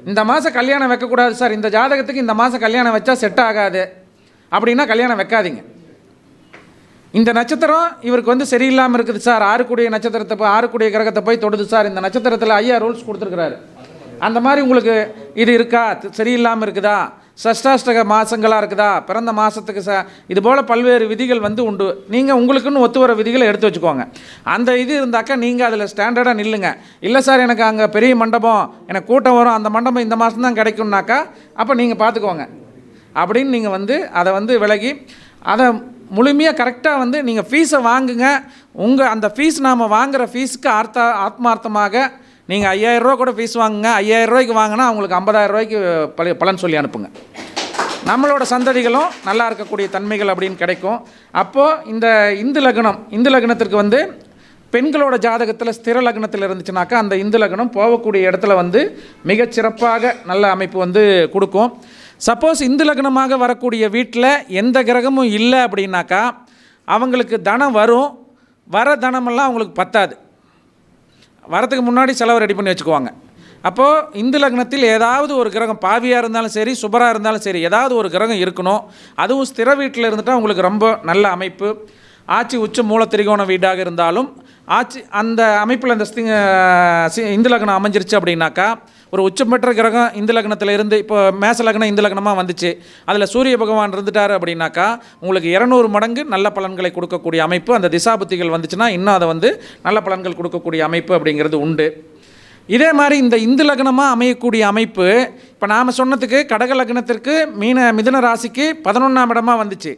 இந்த மாதம் கல்யாணம் வைக்கக்கூடாது சார், இந்த ஜாதகத்துக்கு இந்த மாதம் கல்யாணம் வச்சா செட் ஆகாது அப்படின்னா கல்யாணம் வைக்காதீங்க. இந்த நட்சத்திரம் இவருக்கு வந்து சரியில்லாமல் இருக்குது சார், 6 நட்சத்திரத்தை போய் 6 கிரகத்தை போய் தொடுது சார், இந்த நட்சத்திரத்தில் ஐயா ரூல்ஸ் கொடுத்துருக்குறாரு, அந்த மாதிரி உங்களுக்கு இது இருக்கா, சரியில்லாமல் இருக்குதா, சஷ்டாஷ்டக மாதங்களாக இருக்குதா, பிறந்த மாதத்துக்கு இது போல் பல்வேறு விதிகள் வந்து உண்டு. நீங்கள் உங்களுக்குன்னு ஒத்து வர விதிகளை எடுத்து வச்சுக்கோங்க. அந்த இது இருந்தாக்கா நீங்கள் அதில் ஸ்டாண்டர்டாக நில்லுங்க. இல்லை சார் எனக்கு அங்கே பெரிய மண்டபம், எனக்கு கூட்டம் வரும், அந்த மண்டபம் இந்த மாதம் தான் கிடைக்கும்னாக்கா அப்போ நீங்கள் பார்த்துக்கோங்க அப்படின்னு நீங்கள் வந்து அதை வந்து விலகி அதை முழுமையாக கரெக்டாக வந்து நீங்கள் ஃபீஸை வாங்குங்க. அந்த ஃபீஸ் நாம் வாங்குகிற ஃபீஸுக்கு ஆத்மார்த்தமாக நீங்கள் 5000 ரூபா கூட ஃபீஸ் வாங்குங்க. 5000 ரூபாய்க்கு வாங்கினா அவங்களுக்கு 50,000 ரூபாய்க்கு பலன் சொல்லி அனுப்புங்க. நம்மளோட சந்ததிகளும் நல்லா இருக்கக்கூடிய தன்மைகள் அப்படின்னு கிடைக்கும். அப்போது இந்த இந்து லக்னத்திற்கு வந்து பெண்களோட ஜாதகத்தில் ஸ்திர லக்னத்தில் இருந்துச்சுனாக்கா அந்த இந்து லக்னம் போகக்கூடிய இடத்துல வந்து மிகச்சிறப்பாக நல்ல அமைப்பு வந்து கொடுக்கும். சப்போஸ் இந்து லக்னமாக வரக்கூடிய வீட்டில் எந்த கிரகமும் இல்லை அப்படின்னாக்கா அவங்களுக்கு தனம் வரும், வர தனமெல்லாம் அவங்களுக்கு பத்தாது, வரத்துக்கு முன்னாடி செலவு ரெடி பண்ணி வச்சுக்குவாங்க. அப்போது இந்து லக்னத்தில் ஏதாவது ஒரு கிரகம் பாவியாக இருந்தாலும் சரி சுபராக இருந்தாலும் சரி ஏதாவது ஒரு கிரகம் இருக்கணும். அதுவும் ஸ்திர வீட்டில் இருந்துட்டால் உங்களுக்கு ரொம்ப நல்ல அமைப்பு. ஆட்சி உச்ச மூல திரிகோண வீடாக இருந்தாலும் ஆட்சி அந்த அமைப்பில் அந்த இந்து லக்னம் அமைஞ்சிருச்சு அப்படின்னாக்கா ஒரு உச்சம் பெற்ற கிரகம் இந்து லக்னத்தில் இருந்து இப்போ மேச லக்னம் இந்து லக்னமாக வந்துச்சு, அதில் சூரிய பகவான் இருந்துட்டார் அப்படின்னாக்கா உங்களுக்கு 200 மடங்கு நல்ல பலன்களை கொடுக்கக்கூடிய அமைப்பு. அந்த திசாபுத்திகள் வந்துச்சுன்னா இன்னும் அதை வந்து நல்ல பலன்கள் கொடுக்கக்கூடிய அமைப்பு அப்படிங்கிறது உண்டு. இதே மாதிரி இந்த இந்து லக்னமாக அமையக்கூடிய அமைப்பு இப்போ நாம் சொன்னதுக்கு கடக லக்னத்திற்கு மிதுன ராசிக்கு 11ஆம் இடமாக வந்துச்சு.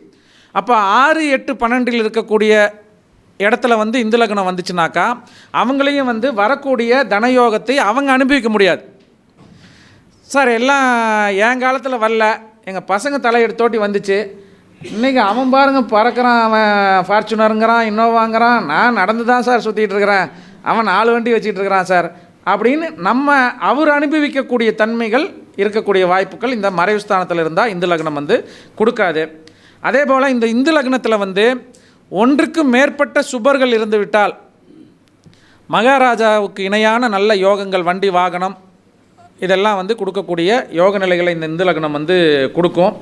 அப்போ 6, 8, 12 இருக்கக்கூடிய இடத்துல வந்து இந்து லக்னம் வந்துச்சுனாக்கா அவங்களையும் வந்து வரக்கூடிய தனயோகத்தை அவங்க அனுபவிக்க முடியாது. சார் எல்லாம் என் காலத்தில் வரல, எங்கள் பசங்க தலையெடுத்தோட்டி வந்துச்சு, இன்றைக்கி அவன் பாருங்கள் பறக்கிறான், அவன் ஃபார்ச்சுனருங்கிறான், இன்னோவாங்கிறான், நான் நடந்து தான் சார் சுற்றிட்டு இருக்கிறேன், அவன் 4 வண்டி வச்சுக்கிட்டு இருக்கிறான் சார் அப்படின்னு அவர் அனுபவிக்கக்கூடிய தன்மைகள் இருக்கக்கூடிய வாய்ப்புகள் இந்த மறைவு ஸ்தானத்தில் இருந்தால் இந்து லக்னம் வந்து கொடுக்காது. அதே போல் இந்த இந்து லக்னத்தில் வந்து ஒன்றுக்கு மேற்பட்ட சுபர்கள் இருந்து விட்டால் மகாராஜாவுக்கு இணையான நல்ல யோகங்கள், வண்டி வாகனம் இதெல்லாம் வந்து கொடுக்கக்கூடிய யோக நிலைகளை இந்த இந்து லக்னம் வந்து கொடுக்கும்.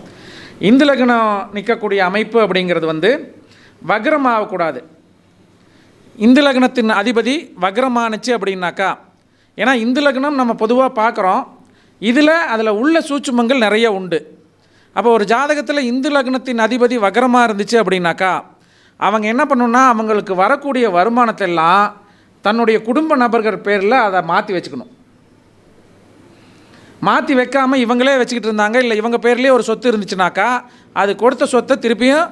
இந்து லக்னம் நிற்கக்கூடிய அமைப்பு அப்படிங்கிறது வந்து வக்ரமாகக்கூடாது. இந்து லக்னத்தின் அதிபதி வக்ரமானுச்சு அப்படின்னாக்கா, ஏன்னா இந்து லக்னம் நம்ம பொதுவாக பார்க்குறோம், அதில் உள்ள சூட்சுமங்கள் நிறைய உண்டு. அப்போ ஒரு ஜாதகத்தில் இந்து லக்னத்தின் அதிபதி வக்ரமாக இருந்துச்சு அப்படின்னாக்கா அவங்க என்ன பண்ணணும்னா அவங்களுக்கு வரக்கூடிய வருமானத்தை எல்லாம் தன்னுடைய குடும்ப நபர்கள் பேரில் அதை மாற்றி வச்சுக்கணும். மாற்றி வைக்காமல் இவங்களே வச்சுக்கிட்டு இருந்தாங்க, இல்லை இவங்க பேர்லேயே ஒரு சொத்து இருந்துச்சுனாக்கா அது கொடுத்த சொத்தை திருப்பியும்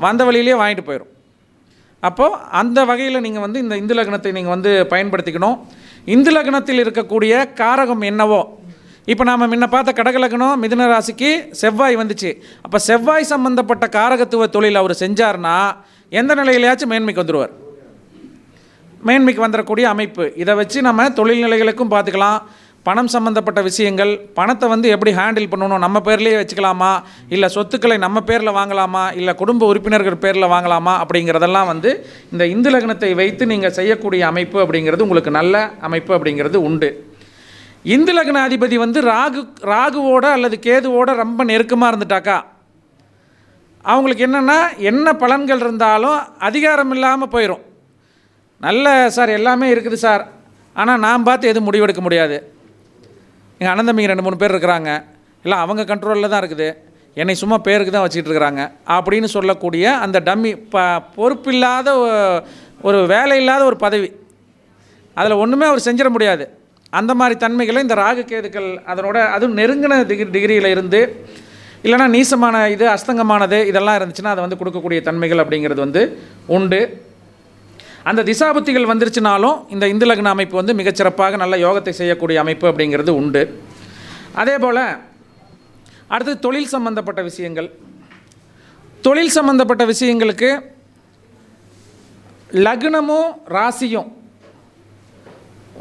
வந்த வழியிலே வாங்கிட்டு போயிடும். அப்போது அந்த வகையில் நீங்கள் வந்து இந்த இந்து லக்னத்தை நீங்கள் வந்து பயன்படுத்திக்கணும். இந்து லக்னத்தில் இருக்கக்கூடிய காரகம் என்னவோ, இப்போ நாம் முன்ன பார்த்த கடக லக்னம் மிதுன ராசிக்கு செவ்வாய் வந்துச்சு. அப்போ செவ்வாய் சம்பந்தப்பட்ட காரகத்துவ தொழில் அவர் செஞ்சார்னா எந்த நிலையிலையாச்சும் மேன்மைக்கு வந்துடுவார், மேன்மைக்கு வந்துடக்கூடிய அமைப்பு. இதை வச்சு நம்ம தொழில் நிலைகளுக்கும் பார்த்துக்கலாம், பணம் சம்மந்தப்பட்ட விஷயங்கள், பணத்தை வந்து எப்படி ஹேண்டில் பண்ணணும், நம்ம பேர்லேயே வச்சுக்கலாமா, இல்லை சொத்துக்களை நம்ம பேரில் வாங்கலாமா, இல்லை குடும்ப உறுப்பினர்கள் பேரில் வாங்கலாமா அப்படிங்கிறதெல்லாம் வந்து இந்த இந்து லக்னத்தை வைத்து நீங்கள் செய்யக்கூடிய அமைப்பு அப்படிங்கிறது உங்களுக்கு நல்ல அமைப்பு அப்படிங்கிறது உண்டு. இந்து லக்ன அதிபதி வந்து ராகுவோட அல்லது கேதுவோட ரொம்ப நெருக்கமாக இருந்துட்டாக்கா அவங்களுக்கு என்னென்னா என்ன பலன்கள் இருந்தாலும் அதிகாரம் இல்லாமல் போயிடும். நல்ல சார் எல்லாமே இருக்குது சார், ஆனால் நான் பார்த்து எதுவும் முடிவெடுக்க முடியாது. எங்கள் அண்ணன் தம்பிங்க 2-3 பேர் இருக்கிறாங்க, இல்லை அவங்க கண்ட்ரோலில் தான் இருக்குது, என்னை சும்மா பேருக்கு தான் வச்சுக்கிட்டு இருக்கிறாங்க அப்படின்னு சொல்லக்கூடிய அந்த டம்மி பொறுப்பில்லாத ஒரு வேலை இல்லாத ஒரு பதவி, அதில் ஒன்றுமே அவர் செஞ்சிட முடியாது. அந்த மாதிரி தன்மைகளை இந்த ராகு கேதுக்கள் அதனோட அதுவும் நெருங்கின டிகிரியில் இருந்து இல்லைனா நீசமான இது அஸ்தங்கமானது இதெல்லாம் இருந்துச்சுன்னா அதை வந்து கொடுக்கக்கூடிய தன்மைகள் அப்படிங்கிறது வந்து உண்டு. அந்த திசாபுத்திகள் வந்துருச்சுனாலும் இந்த இந்து லக்ன அமைப்பு வந்து மிகச்சிறப்பாக நல்ல யோகத்தை செய்யக்கூடிய அமைப்பு அப்படிங்கிறது உண்டு. அதே போல் அடுத்து தொழில் சம்பந்தப்பட்ட விஷயங்கள். தொழில் சம்பந்தப்பட்ட விஷயங்களுக்கு லக்னமும் ராசியும்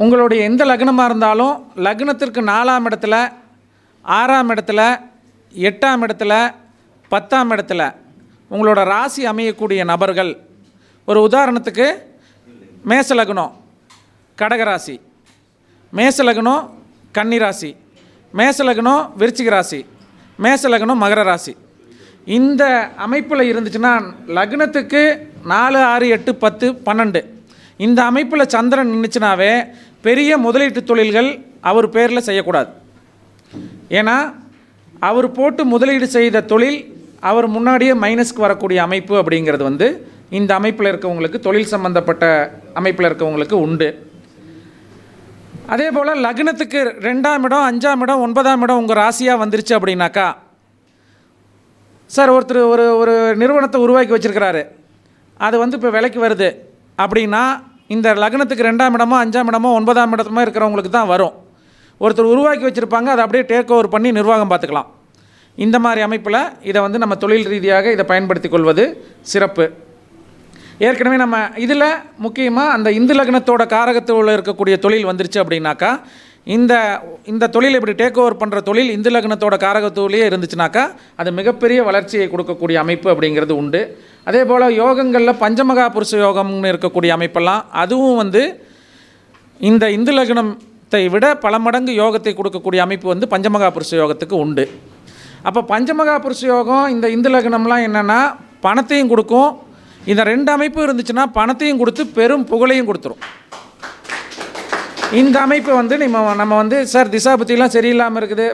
உங்களுடைய எந்த லக்னமாக இருந்தாலும் லக்னத்திற்கு 4ஆம் இடத்துல, 6ஆம் இடத்துல, 8ஆம் இடத்துல, 10ஆம் இடத்துல உங்களோட ராசி அமையக்கூடிய நபர்கள், ஒரு உதாரணத்துக்கு மேச லக்னம் கடகராசி, மேச லக்னம் கன்னிராசி, மேச லக்னம் விருச்சிக ராசி, மேச லக்னம் மகர ராசி, இந்த அமைப்பில் இருந்துச்சுன்னா லக்னத்துக்கு 4, 6, 8, 10, 12 இந்த அமைப்பில் சந்திரன் நின்றுச்சுனாவே பெரிய முதலீட்டு தொழில்கள் அவர் பேரில் செய்யக்கூடாது. ஏன்னா அவர் போட்டு முதலீடு செய்த தொழில் அவர் முன்னாடியே மைனஸ்க்கு வரக்கூடிய அமைப்பு அப்படிங்கிறது வந்து இந்த அமைப்பில் இருக்கவங்களுக்கு, தொழில் சம்பந்தப்பட்ட அமைப்பில் இருக்கவங்களுக்கு உண்டு. அதே போல் லக்னத்துக்கு 2ஆம் இடம், 5ஆம் இடம், 9ஆம் இடம் உங்கள் ராசியாக வந்துருச்சு அப்படின்னாக்கா, சார் ஒருத்தர் ஒரு நிறுவனத்தை உருவாக்கி வச்சுருக்கிறாரு, அது வந்து இப்போ விலைக்கு வருது அப்படின்னா இந்த லக்னத்துக்கு 2ஆம் இடமோ 5ஆம் இடமோ 9ஆம் இடமோ இருக்கிறவங்களுக்கு தான் வரும். ஒருத்தர் உருவாக்கி வச்சுருப்பாங்க, அதை அப்படியே டேக் ஓவர் பண்ணி நிர்வாகம் பார்த்துக்கலாம். இந்த மாதிரி அமைப்பில் இதை வந்து நம்ம தொழில் ரீதியாக இதை பயன்படுத்தி கொள்வது சிறப்பு. ஏற்கனவே நம்ம இதில் முக்கியமாக அந்த இந்து லக்னத்தோட காரகத்தில் இருக்கக்கூடிய தொழில் வந்துருச்சு அப்படின்னாக்கா இந்த தொழில் இப்படி டேக் ஓவர் பண்ணுற தொழில் இந்து லக்னத்தோட காரகத்தோடையே இருந்துச்சுனாக்கா அது மிகப்பெரிய வளர்ச்சியை கொடுக்கக்கூடிய அமைப்பு அப்படிங்கிறது உண்டு. அதே போல் யோகங்களில் பஞ்சமகா புருஷ யோகம்னு இருக்கக்கூடிய அமைப்பெல்லாம் அதுவும் வந்து இந்த இந்து லக்னத்தை விட பல மடங்கு யோகத்தை கொடுக்கக்கூடிய அமைப்பு வந்து பஞ்சமகா புருஷ யோகத்துக்கு உண்டு. அப்போ பஞ்சமகா புருஷ யோகம் இந்த இந்து லக்னம்லாம் என்னென்னா பணத்தையும் கொடுக்கும், இந்த 2 அமைப்பு இருந்துச்சுன்னா பணத்தையும் கொடுத்து பெரும் புகழையும் கொடுத்துரும். இந்த அமைப்பு வந்து நம்ம வந்து சார் திசாபுத்திலாம் சரியில்லாமல் இருக்குது,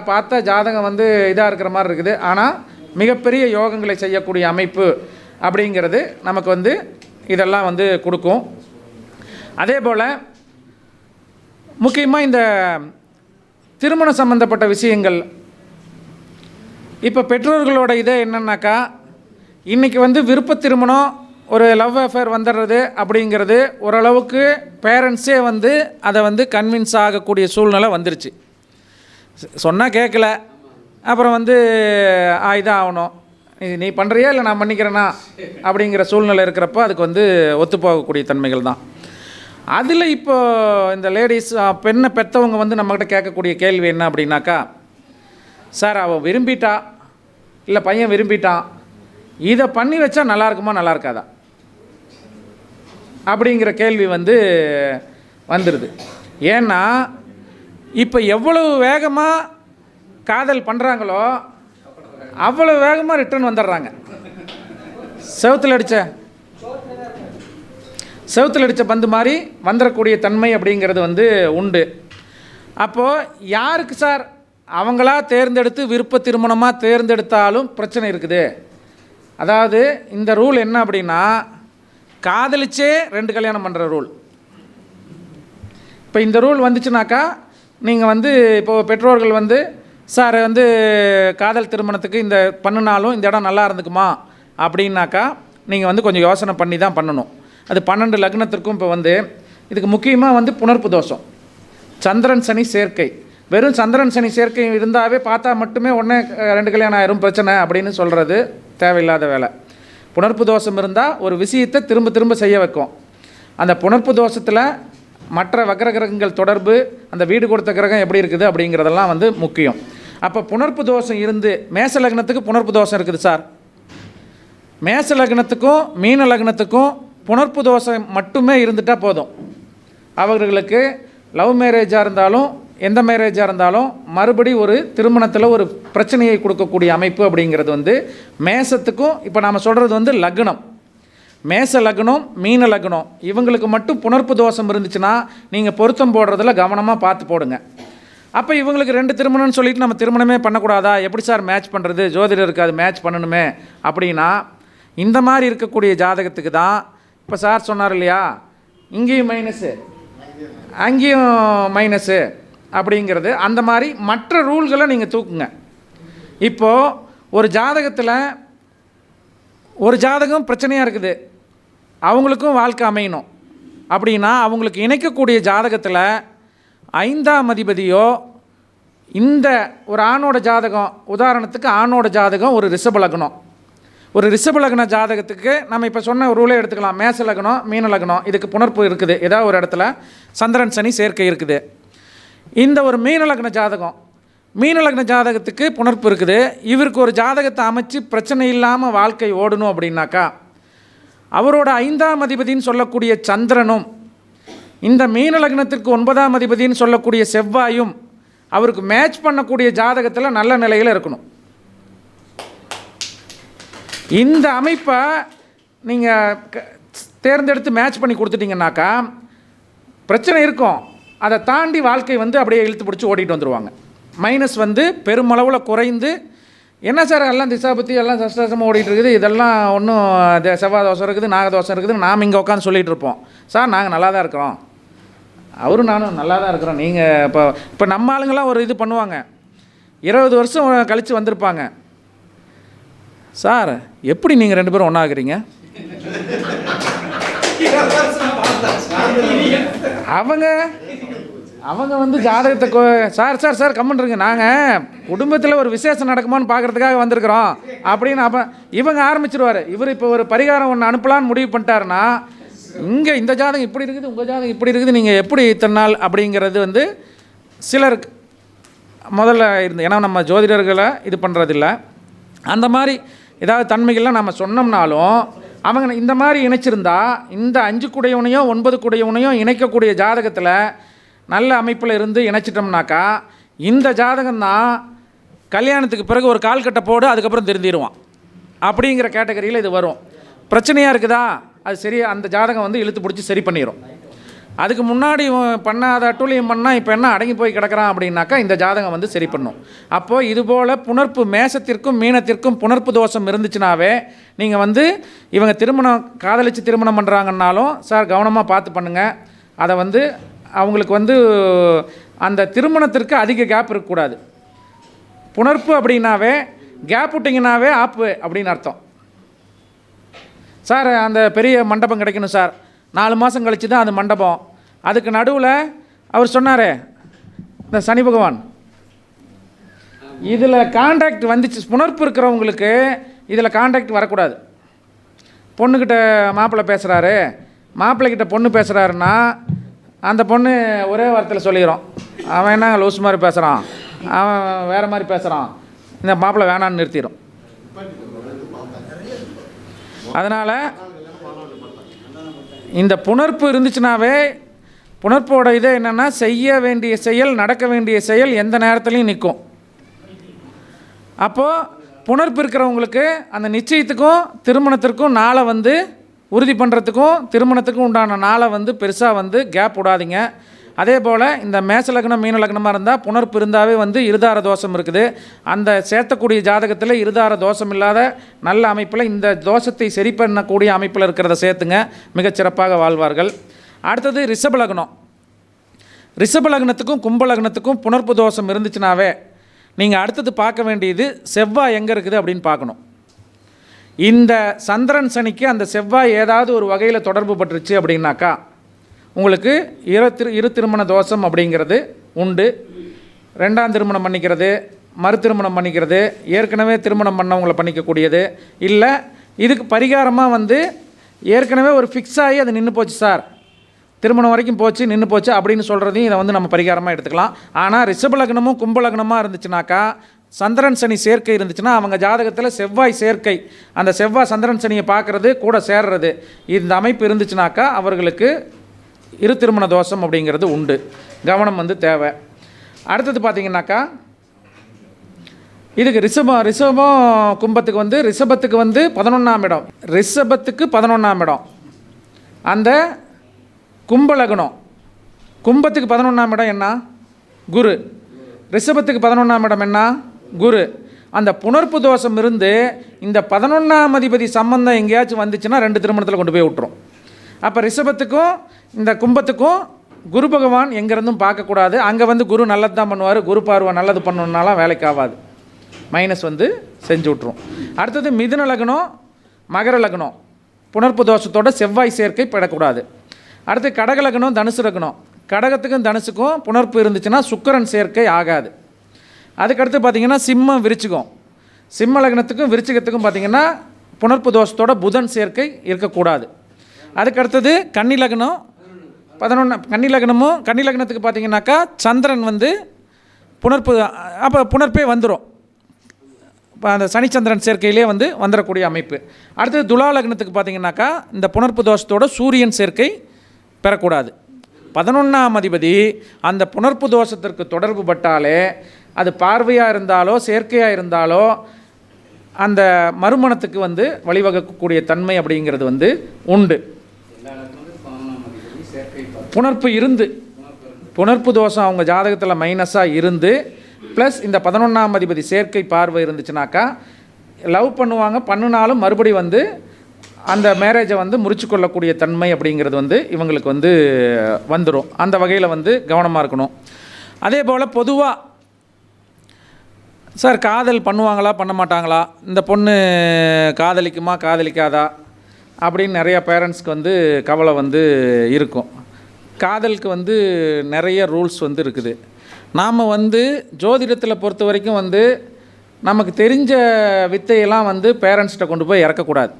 பார்த்தா ஜாதகம் வந்து இதாக இருக்கிற மாதிரி இருக்குது, ஆனால் மிகப்பெரிய யோகங்களை செய்யக்கூடிய அமைப்பு அப்படிங்கிறது நமக்கு வந்து இதெல்லாம் வந்து கொடுக்கும். அதே போல் முக்கியமாக இந்த திருமணம் சம்பந்தப்பட்ட விஷயங்கள், இப்போ பெற்றோர்களோட இதே என்னன்னாக்கா இன்றைக்கி வந்து விருப்ப திருமணம், ஒரு லவ் அஃபேர் வந்துடுறது அப்படிங்கிறது ஓரளவுக்கு பேரண்ட்ஸே வந்து அதை வந்து கன்வின்ஸ் ஆகக்கூடிய சூழ்நிலை வந்துருச்சு. சொன்னால் கேட்கல, அப்புறம் வந்து இதாக ஆகணும், நீ பண்ணுறியா இல்லை நான் பண்ணிக்கிறேன்னா அப்படிங்கிற சூழ்நிலை இருக்கிறப்ப அதுக்கு வந்து ஒத்துப்போகக்கூடிய தன்மைகள் தான். அதில் இப்போ இந்த லேடிஸ் பெண்ணை பெற்றவங்க வந்து நம்மக்கிட்ட கேட்கக்கூடிய கேள்வி என்ன அப்படின்னாக்கா, சார் அவன் விரும்பிட்டா இல்லை பையன் விரும்பிட்டான், இதை பண்ணி வச்சா நல்லா இருக்குமா நல்லா இருக்காதா அப்படிங்கிற கேள்வி வந்து வந்துடுது. ஏன்னா இப்போ எவ்வளவு வேகமாக காதல் பண்ணுறாங்களோ அவ்வளோ வேகமாக ரிட்டர்ன் வந்துடுறாங்க. செவுத்தில் அடித்த பந்து மாதிரி வந்துடக்கூடிய தன்மை அப்படிங்கிறது வந்து உண்டு. அப்போது யாருக்கு சார் அவங்களா தேர்ந்தெடுத்து விருப்ப திருமணமாக தேர்ந்தெடுத்தாலும் பிரச்சனை இருக்குது. அதாவது இந்த ரூல் என்ன அப்படின்னா, காதலிச்சே 2 கல்யாணம் பண்ணுற ரூல். இப்போ இந்த ரூல் வந்துச்சுனாக்கா நீங்கள் வந்து இப்போது பெற்றோர்கள் வந்து சார் வந்து காதல் திருமணத்துக்கு இந்த பண்ணினாலும் இந்த இடம் நல்லா இருந்துக்குமா அப்படின்னாக்கா நீங்கள் வந்து கொஞ்சம் யோசனை பண்ணி தான் பண்ணணும். அது 12 லக்னத்திற்கும் இப்போ வந்து இதுக்கு முக்கியமாக வந்து புணர்ப்பு தோஷம், சந்திரன் சனி சேர்க்கை. வெறும் சந்திரன் சனி சேர்க்கை இருந்தாவே பார்த்தா மட்டுமே உடனே 2 கல்யாணம் ஆயிரும் பிரச்சனை அப்படின்னு சொல்கிறது தேவையில்லாத வேலை. புணர்ப்பு தோஷம் இருந்தால் ஒரு விஷயத்தை திரும்ப திரும்ப செய்ய வைக்கும். அந்த புணர்ப்பு தோஷத்தில் மற்ற வக்ர கிரகங்கள் தொடர்பு, அந்த வீடு கொடுத்த கிரகம் எப்படி இருக்குது அப்படிங்கிறதெல்லாம் வந்து முக்கியம். அப்போ புணர்ப்பு தோஷம் இருந்து, மேச லக்னத்துக்கு புணர்ப்பு தோஷம் இருக்குது சார். மேச லக்னத்துக்கும் மீன லக்னத்துக்கும் புணர்ப்பு தோஷம் மட்டுமே இருந்துட்டால் போதும். அவர்களுக்கு லவ் மேரேஜாக இருந்தாலும் எந்த மேரேஜாக இருந்தாலும் மறுபடி ஒரு திருமணத்தில் ஒரு பிரச்சனையை கொடுக்கக்கூடிய அமைப்பு அப்படிங்கிறது வந்து மேசத்துக்கும், இப்போ நாம் சொல்கிறது வந்து லக்னம், மேச லக்னம் மீன லக்னம், இவங்களுக்கு மட்டும் புணர்ப்பு தோஷம் இருந்துச்சுன்னா நீங்கள் பொருத்தம் போடுறதில் கவனமாக பார்த்து போடுங்க. அப்போ இவங்களுக்கு 2 திருமணம்னு சொல்லிட்டு நம்ம திருமணமே பண்ணக்கூடாதா, எப்படி சார் மேட்ச் பண்ணுறது, ஜோதிடருக்கு அது மேட்ச் பண்ணணுமே அப்படின்னா, இந்த மாதிரி இருக்கக்கூடிய ஜாதகத்துக்கு தான் இப்போ சார் சொன்னார் இல்லையா, இங்கேயும் மைனஸு அங்கேயும் மைனஸு அப்படிங்கிறது, அந்த மாதிரி மற்ற ரூல்களை நீங்கள் தூக்குங்க. இப்போது ஒரு ஜாதகத்தில் ஒரு ஜாதகம் பிரச்சனையாக இருக்குது, அவங்களுக்கும் வாழ்க்கை அமையணும் அப்படின்னா அவங்களுக்கு இணைக்கக்கூடிய ஜாதகத்தில் 5ஆம் அதிபதியோ, இந்த ஒரு ஆணோட ஜாதகம், உதாரணத்துக்கு ஆணோட ஜாதகம் ஒரு ரிஷப லக்னம், ஒரு ரிஷப லக்ன ஜாதகத்துக்கு நம்ம இப்போ சொன்ன ஒரு ரூலே எடுத்துக்கலாம். மேச லக்னம் மீன லக்னம், இதுக்கு புணர்ப்பு இருக்குது, ஏதாவது ஒரு இடத்துல சந்திரன் சனி சேர்க்கை இருக்குது. இந்த ஒரு மீன லக்ன ஜாதகம், மீன லக்ன ஜாதகத்துக்கு புணர்ப்பு இருக்குது, இவருக்கு ஒரு ஜாதகத்தை அமைச்சு பிரச்சனை இல்லாமல் வாழ்க்கை ஓடணும் அப்படின்னாக்கா அவரோட 5ஆம் அதிபதின்னு சொல்லக்கூடிய சந்திரனும் இந்த மீன லக்னத்திற்கு 9ஆம் அதிபதின்னு சொல்லக்கூடிய செவ்வாயும் அவருக்கு மேட்ச் பண்ணக்கூடிய ஜாதகத்தில் நல்ல நிலையில் இருக்கணும். இந்த அமைப்பை நீங்கள் தேர்ந்தெடுத்து மேட்ச் பண்ணி கொடுத்துட்டிங்கனாக்கா பிரச்சனை இருக்கும், அதை தாண்டி வாழ்க்கை வந்து அப்படியே இழுத்து பிடிச்சி ஓடிட்டு வந்துடுவாங்க. மைனஸ் வந்து பெருமளவில் குறைந்து, என்ன சார் எல்லாம் திசாபத்தி எல்லாம் சஷ்டாசமாக ஓடிட்டு இருக்குது, இதெல்லாம் ஒன்றும் செவ்வாய் தோஷம் இருக்குது, நாகதோஷம் இருக்குது, நாம் இங்கே உட்காந்து சொல்லிகிட்டு இருப்போம். சார் நாங்கள் நல்லா தான் இருக்கிறோம், அவரும் நானும் நல்லா தான் இருக்கிறோம். நீங்கள் இப்போ நம்ம ஆளுங்களாம் ஒரு இது பண்ணுவாங்க, 20 வருஷம் கழித்து வந்திருப்பாங்க, சார் எப்படி நீங்கள் 2 பேரும் ஒன்றாகிறீங்க, அவங்க வந்து ஜாதகத்தை சார் சார் சார் கம்முன்றுங்க, நாங்கள் குடும்பத்தில் ஒரு விசேஷம் நடக்குமான்னு பார்க்குறதுக்காக வந்திருக்கிறோம் அப்படின்னு அப்போ இவங்க ஆரம்பிச்சிருவார். இவர் இப்போ ஒரு பரிகாரம் ஒன்று அனுப்பலான்னு முடிவு பண்ணிட்டாருன்னா, இங்கே இந்த ஜாதகம் இப்படி இருக்குது, உங்கள் ஜாதகம் இப்படி இருக்குது, நீங்கள் எப்படி இத்தனை நாள் அப்படிங்கிறது வந்து சிலருக்கு முதல்ல இருந்து, ஏன்னா நம்ம ஜோதிடர்களை இது பண்ணுறதில்ல, அந்த மாதிரி ஏதாவது தன்மைகள்லாம் நம்ம சொன்னோம்னாலும் அவங்க இந்த மாதிரி இணைச்சிருந்தா, இந்த 5 குடையவனையும் 9 குடையவனையும் இணைக்கக்கூடிய ஜாதகத்தில் நல்ல அமைப்பில் இருந்து இணைச்சிட்டோம்னாக்கா இந்த ஜாதகம்தான் கல்யாணத்துக்கு பிறகு ஒரு கால் கட்டை போடு அதுக்கப்புறம் திருந்திடுவான் அப்படிங்கிற கேட்டகரியில் இது வரும். பிரச்சனையாக இருக்குதா, அது சரி, அந்த ஜாதகம் வந்து இழுத்து பிடிச்சி சரி பண்ணிடும். அதுக்கு முன்னாடி பண்ணாத அட்டூழியம் பண்ணால் இப்போ என்ன அடங்கி போய் கிடக்கிறான் அப்படின்னாக்கா இந்த ஜாதகம் வந்து சரி பண்ணும். அப்போது இதுபோல் புணர்ப்பு மேசத்திற்கும் மீனத்திற்கும் புணர்ப்பு தோஷம் இருந்துச்சுனாவே நீங்கள் வந்து இவங்க திருமணம் காதலித்து திருமணம் பண்ணுறாங்கன்னாலும் சார் கவனமாக பார்த்து பண்ணுங்கள். அதை வந்து அவங்களுக்கு வந்து அந்த திருமணத்திற்கு அதிக கேப் இருக்கக்கூடாது. புணர்ப்பு அப்படின்னாவே கேப் விட்டிங்கனாவே ஆப்பு அப்படின்னு அர்த்தம். சார் அந்த பெரிய மண்டபம் கிடைக்கணும் சார், 4 மாதம் கழித்து தான் அது மண்டபம், அதுக்கு நடுவில் அவர் சொன்னார் இந்த சனி பகவான், இதில் கான்ட்ராக்ட் வந்துச்சு. புணர்ப்பு இருக்கிறவங்களுக்கு இதில் கான்ட்ராக்ட் வரக்கூடாது. பொண்ணுக்கிட்ட மாப்பிள்ளை பேசுகிறாரு, மாப்பிள்ளைக்கிட்ட பொண்ணு பேசுகிறாருன்னா அந்த பொண்ணு ஒரே வாரத்தில் சொல்லிடுறோம், அவன் என்ன லூஸ் மாதிரி பேசுகிறான், அவன் வேறு மாதிரி பேசுகிறான், இந்த மாப்பிள்ளை வேணான்னு நிறுத்திடும். அதனால் இந்த புணர்ப்பு இருந்துச்சுனாவே, புணர்ப்போட இதே என்னென்னா செய்ய வேண்டிய செயல் நடக்க வேண்டிய செயல் எந்த நேரத்துலையும் நிற்கும். அப்போது புணர்ப்பு இருக்கிறவங்களுக்கு அந்த நிச்சயத்துக்கும் திருமணத்திற்கும் நாளை வந்து உறுதி பண்ணுறதுக்கும் திருமணத்துக்கும் உண்டான நாளை வந்து பெருசாக வந்து கேப் விடாதீங்க. அதே போல் இந்த மேச லக்னம் மீன லக்னமாக இருந்தால் புணர்ப்பு இருந்தாவே வந்து இருதார தோஷம் இருக்குது. அந்த சேர்த்தக்கூடிய ஜாதகத்தில் இருதார தோஷம் இல்லாத நல்ல அமைப்பில் இந்த தோஷத்தை சரி பண்ணக்கூடிய அமைப்பில் இருக்கிறத சேர்த்துங்க, மிகச்சிறப்பாக வாழ்வார்கள். அடுத்தது ரிஷப லக்னம். ரிஷப லக்னத்துக்கும் கும்ப லக்னத்துக்கும் புணர்ப்பு தோஷம் இருந்துச்சுனாவே நீங்கள் அடுத்தது பார்க்க வேண்டியது செவ்வாய் எங்கே இருக்குது அப்படின்னு பார்க்கணும். இந்த சந்திரன் சனிக்கு அந்த செவ்வாய் ஏதாவது ஒரு வகையில் தொடர்பு பட்டுருச்சு அப்படின்னாக்கா உங்களுக்கு இரு திருமண தோஷம் அப்படிங்கிறது உண்டு. 2ஆம் திருமணம் பண்ணிக்கிறது, மறு திருமணம் பண்ணிக்கிறது, ஏற்கனவே திருமணம் பண்ணவங்களை பண்ணிக்கக்கூடியது, இல்லை இதுக்கு பரிகாரமாக வந்து ஏற்கனவே ஒரு ஃபிக்ஸ் ஆகி அது நின்று போச்சு சார், திருமணம் வரைக்கும் போச்சு நின்று போச்சு அப்படின்னு சொல்கிறதையும் இதை வந்து நம்ம பரிகாரமாக எடுத்துக்கலாம். ஆனால் ரிஷப லக்னமும் கும்ப லக்னமாக இருந்துச்சுனாக்கா, சந்திரன் சனி சேர்க்கை இருந்துச்சுன்னா அவங்க ஜாதகத்தில் செவ்வாய் சேர்க்கை, அந்த செவ்வாய் சந்திரன் சனியை பார்க்குறது கூட சேர்றது, இந்த அமைப்பு இருந்துச்சுனாக்கா அவர்களுக்கு இரு திருமண தோஷம் அப்படிங்கிறது உண்டு. கவனம் வந்து தேவை. அடுத்தது பார்த்திங்கனாக்கா, இதுக்கு ரிஷபம் கும்பத்துக்கு வந்து ரிஷபத்துக்கு வந்து 11ஆம் இடம், ரிஷபத்துக்கு 11ஆம் இடம் அந்த கும்பலக்னம். கும்பத்துக்கு 11ஆம் இடம் என்ன? குரு. ரிஷபத்துக்கு 11ஆம் இடம் என்ன? குரு. அந்த புணர்ப்பு தோஷம் இருந்து இந்த 11ஆம் அதிபதி சம்பந்தம் எங்கேயாச்சும் வந்துச்சுன்னா 2 திருமணத்தில் கொண்டு போய் விட்டுரும். அப்போ ரிஷபத்துக்கும் இந்த கும்பத்துக்கும் குரு பகவான் எங்கேருந்தும் பார்க்கக்கூடாது. அங்கே வந்து குரு நல்லது தான் பண்ணுவார், குரு பார்வை நல்லது பண்ணணுன்னாலாம் வேலைக்கு ஆகாது, மைனஸ் வந்து செஞ்சு விட்ரும். அடுத்தது மிதுன லக்னம் மகர லக்னம், புணர்ப்பு தோஷத்தோட செவ்வாய் சேர்க்கை பெறக்கூடாது. அடுத்து கடக லக்னம் தனுசு லக்னம், கடகத்துக்கும் தனுசுக்கும் புணர்ப்பு இருந்துச்சுன்னா சுக்கிரன் சேர்க்கை ஆகாது. அதுக்கடுத்து பார்த்திங்கன்னா சிம்மம் விருச்சிகம், சிம்ம லக்னத்துக்கும் விருச்சிகத்துக்கும் பார்த்திங்கன்னா புணர்ப்பு தோஷத்தோட புதன் சேர்க்கை இருக்கக்கூடாது. அதுக்கடுத்தது கன்னி லக்னம் 11, கன்னி லக்னமும் கன்னி லக்னத்துக்கு பார்த்திங்கனாக்கா சந்திரன் வந்து புணர்ப்பு, அப்போ புணர்ப்பே வந்துடும், இப்போ அந்த சனிச்சந்திரன் சேர்க்கையிலே வந்து வந்துடக்கூடிய அமைப்பு. அடுத்தது துலா லக்னத்துக்கு பார்த்திங்கனாக்கா இந்த புணர்ப்பு தோஷத்தோட சூரியன் சேர்க்கை பெறக்கூடாது. 11ஆம் அதிபதி அந்த புணர்ப்பு தோஷத்திற்கு தொடர்பு பட்டாலே அது பார்வையாக இருந்தாலோ சேர்க்கையாக இருந்தாலோ அந்த மறுமணத்துக்கு வந்து வழிவகுக்கக்கூடிய தன்மை அப்படிங்கிறது வந்து உண்டு. புணர்ப்பு இருந்து, புணர்ப்பு தோஷம் அவங்க ஜாதகத்தில் மைனஸாக இருந்து ப்ளஸ் இந்த 11ஆம் அதிபதி சேர்க்கை பார்வை இருந்துச்சுனாக்கா லவ் பண்ணுவாங்க, பண்ணினாலும் மறுபடி வந்து அந்த மேரேஜை வந்து முறிச்சு கொள்ளக்கூடிய தன்மை அப்படிங்கிறது வந்து இவங்களுக்கு வந்து வந்துடும். அந்த வகையில் வந்து கவனமாக இருக்கணும். அதே போல் பொதுவாக சார் காதல் பண்ணுவாங்களா பண்ண மாட்டாங்களா, இந்த பொண்ணு காதலிக்குமா காதலிக்காதா அப்படின்னு நிறையா பேரண்ட்ஸ்க்கு வந்து கவலை வந்து இருக்கும். காதலுக்கு வந்து நிறைய ரூல்ஸ் வந்து இருக்குது. நாம் வந்து ஜோதிடத்தில் பொறுத்த வரைக்கும் வந்து நமக்கு தெரிஞ்ச வித்தையெல்லாம் வந்து பேரண்ட்ஸ்கிட்ட கொண்டு போய் இறக்கக்கூடாது.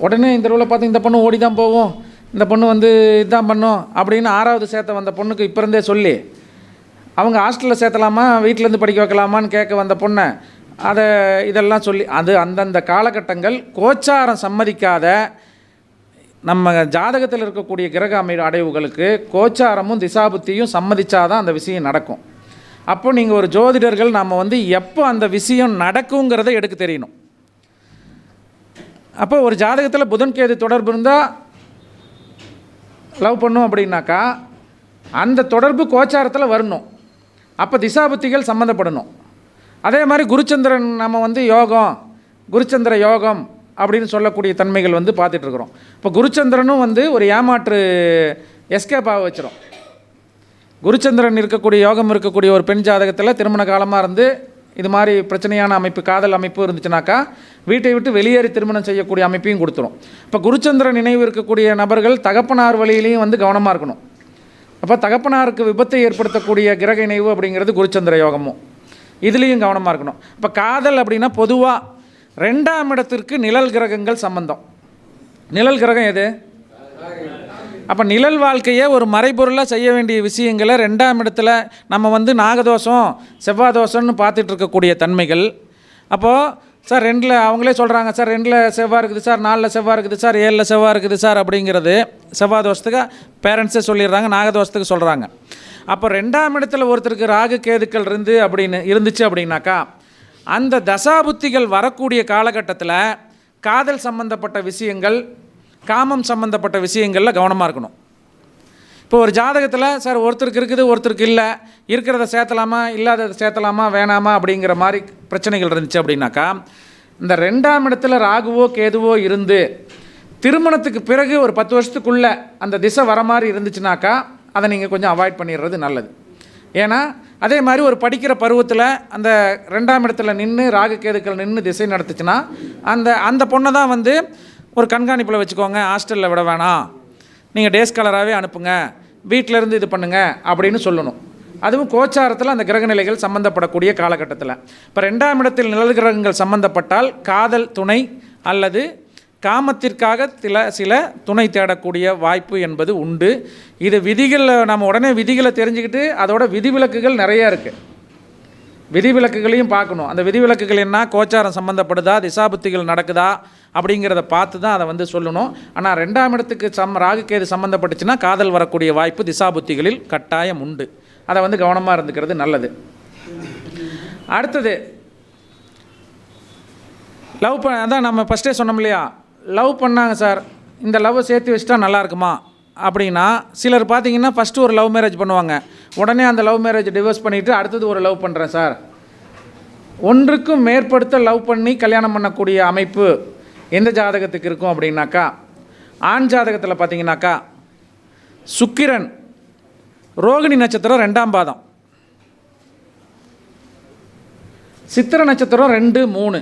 உடனே இந்த ரூலை பார்த்து இந்த பொண்ணு ஓடி தான் போகும், இந்த பொண்ணு வந்து இதுதான் பண்ணும் அப்படின்னு 6வது சேர்த்த வந்த பொண்ணுக்கு இப்போ இருந்தே சொல்லி அவங்க ஹாஸ்டலில் சேர்த்தலாமா வீட்டிலேருந்து படிக்க வைக்கலாமான்னு கேட்க வந்த பொண்ணை அதை இதெல்லாம் சொல்லி அது அந்தந்த காலகட்டங்கள் கோச்சாரம் சம்மதிக்காத நம்ம ஜாதகத்தில் இருக்கக்கூடிய கிரக அடைவுகளுக்கு கோச்சாரமும் திசாபுத்தியும் சம்மதிச்சாதான் அந்த விஷயம் நடக்கும். அப்போ நீங்கள் ஒரு ஜோதிடர்கள் நம்ம வந்து எப்போ அந்த விஷயம் நடக்குங்கிறத எடுக்க தெரியணும். அப்போ ஒரு ஜாதகத்தில் புதன் கேது தொடர்பு இருந்தால் லவ் பண்ணும் அப்படின்னாக்கா அந்த தொடர்பு கோச்சாரத்தில் வரணும். அப்போ திசாபுத்திகள் சம்மந்தப்படணும். அதே மாதிரி குருச்சந்திரன் நம்ம வந்து யோகம், குருச்சந்திர யோகம் அப்படின்னு சொல்லக்கூடிய தன்மைகள் வந்து பார்த்துட்ருக்குறோம். இப்போ குருச்சந்திரனும் வந்து ஒரு ஏமாற்று எஸ்கேப் ஆக வச்சிடும். குருச்சந்திரன் இருக்கக்கூடிய யோகம் இருக்கக்கூடிய ஒரு பெண் ஜாதகத்தில் திருமண காலமாக இருந்து இது மாதிரி பிரச்சனையான அமைப்பு காதல் அமைப்பு இருந்துச்சுனாக்கா வீட்டை விட்டு வெளியேறி திருமணம் செய்யக்கூடிய அமைப்பையும் கொடுத்துரும். இப்போ குருச்சந்திரன் நினைவு இருக்கக்கூடிய நபர்கள் தகப்பனார் வழியிலையும் வந்து கவனமாக இருக்கணும். அப்போ தகப்பனாருக்கு விபத்தை ஏற்படுத்தக்கூடிய கிரக இணைவு அப்படிங்கிறது குருச்சந்திர யோகமும், இதுலேயும் கவனமாக இருக்கணும். இப்போ காதல் அப்படின்னா பொதுவாக 2ஆம் இடத்திற்கு நிழல் கிரகங்கள் சம்பந்தம். நிழல் கிரகம் எது? அப்போ நிழல் வாழ்க்கையை ஒரு மறைபொருளாக செய்ய வேண்டிய விஷயங்களை 2ஆம் இடத்துல நம்ம வந்து நாகதோஷம் செவ்வாய் தோஷம்னு பார்த்துட்டு இருக்கக்கூடிய தன்மைகள். அப்போது சார் 2ல் அவங்களே சொல்கிறாங்க, சார் 2ல் செவ்வாய் இருக்குது சார், 4ல் செவ்வாய் இருக்குது சார், 7ல் செவ்வாய் இருக்குது சார் அப்படிங்கிறது செவ்வாய் தோஷத்துக்கு பேரண்ட்ஸே சொல்லிடுறாங்க, நாகதோஷத்துக்கு சொல்கிறாங்க. அப்போ 2ஆம் இடத்துல ஒருத்தருக்கு ராகு கேதுக்கள் இருந்துச்சு அப்படின்னாக்கா அந்த தசாபுத்திகள் வரக்கூடிய காலகட்டத்தில் காதல் சம்பந்தப்பட்ட விஷயங்கள் காமம் சம்பந்தப்பட்ட விஷயங்களில் கவனமாக இருக்கணும். இப்போ ஒரு ஜாதகத்தில் சார் ஒருத்தருக்கு இருக்குது ஒருத்தருக்கு இல்லை, இருக்கிறத சேர்த்தலாமா இல்லாததை சேர்த்தலாமா வேணாமா அப்படிங்கிற மாதிரி பிரச்சனைகள் இருந்துச்சு அப்படின்னாக்கா இந்த 2ஆம் இடத்துல ராகுவோ கேதுவோ இருந்து திருமணத்துக்கு பிறகு ஒரு 10 வருஷத்துக்குள்ளே அந்த திசை வர மாதிரி இருந்துச்சுனாக்கா அதை நீங்கள் கொஞ்சம் அவாய்ட் பண்ணிடுறது நல்லது. ஏன்னா அதே மாதிரி ஒரு படிக்கிற பருவத்தில் அந்த 2ஆம் இடத்துல நின்று ராகு கேதுக்கள் நின்று திசை நடத்துச்சுன்னா அந்த பொண்ணை தான் வந்து ஒரு கண்காணிப்பில் வச்சுக்கோங்க, ஹாஸ்டலில் விட வேணாம், நீங்கள் டே ஸ்காலராகவே அனுப்புங்க, வீட்டிலேருந்து இது பண்ணுங்கள் அப்படின்னு சொல்லணும். அதுவும் கோச்சாரத்தில் அந்த கிரகநிலைகள் சம்மந்தப்படக்கூடிய காலகட்டத்தில். இப்போ 2ஆம் இடத்தில் நிழல் கிரகங்கள் சம்மந்தப்பட்டால் காதல் துணை அல்லது காமத்திற்காக சில துணை தேடக்கூடிய வாய்ப்பு என்பது உண்டு. இது விதிகளை நம்ம உடனே விதிகளை தெரிஞ்சுக்கிட்டு அதோட விதிவிலக்குகள் நிறையா இருக்குது. விதிவிலக்குகளையும் பார்க்கணும். அந்த விதிவிலக்குகள் என்ன, கோச்சாரம் சம்மந்தப்படுதா, திசாபுத்திகள் நடக்குதா அப்படிங்கிறத பார்த்து தான் அதை வந்து சொல்லணும். ஆனால் 2ஆம் இடத்துக்கு ராகுகேது சம்மந்தப்பட்டுச்சுன்னா காதல் வரக்கூடிய வாய்ப்பு திசாபுத்திகளில் கட்டாயம் உண்டு. அதை வந்து கவனமாக இருந்துக்கிறது நல்லது. அடுத்தது லவ் அதான் நம்ம ஃபஸ்ட்டே சொன்னோம் இல்லையா, லவ் பண்ணாங்க சார், இந்த லவ்வை சேர்த்து வச்சுட்டா நல்லா இருக்குமா அப்படின்னா, சிலர் பார்த்தீங்கன்னா ஃபஸ்ட்டு ஒரு லவ் மேரேஜ் பண்ணுவாங்க, உடனே அந்த லவ் மேரேஜ் டிவோர்ஸ் பண்ணிவிட்டு அடுத்தது ஒரு லவ் பண்ணுறேன் சார். ஒன்றுக்கும் மேற்படுத்த லவ் பண்ணி கல்யாணம் பண்ணக்கூடிய அமைப்பு எந்த ஜாதகத்துக்கு இருக்கும் அப்படின்னாக்கா, ஆண் ஜாதகத்தில் பார்த்தீங்கன்னாக்கா சுக்கிரன் ரோகிணி நட்சத்திரம் 2ஆம் பாதம், சித்திர நட்சத்திரம் 2, 3,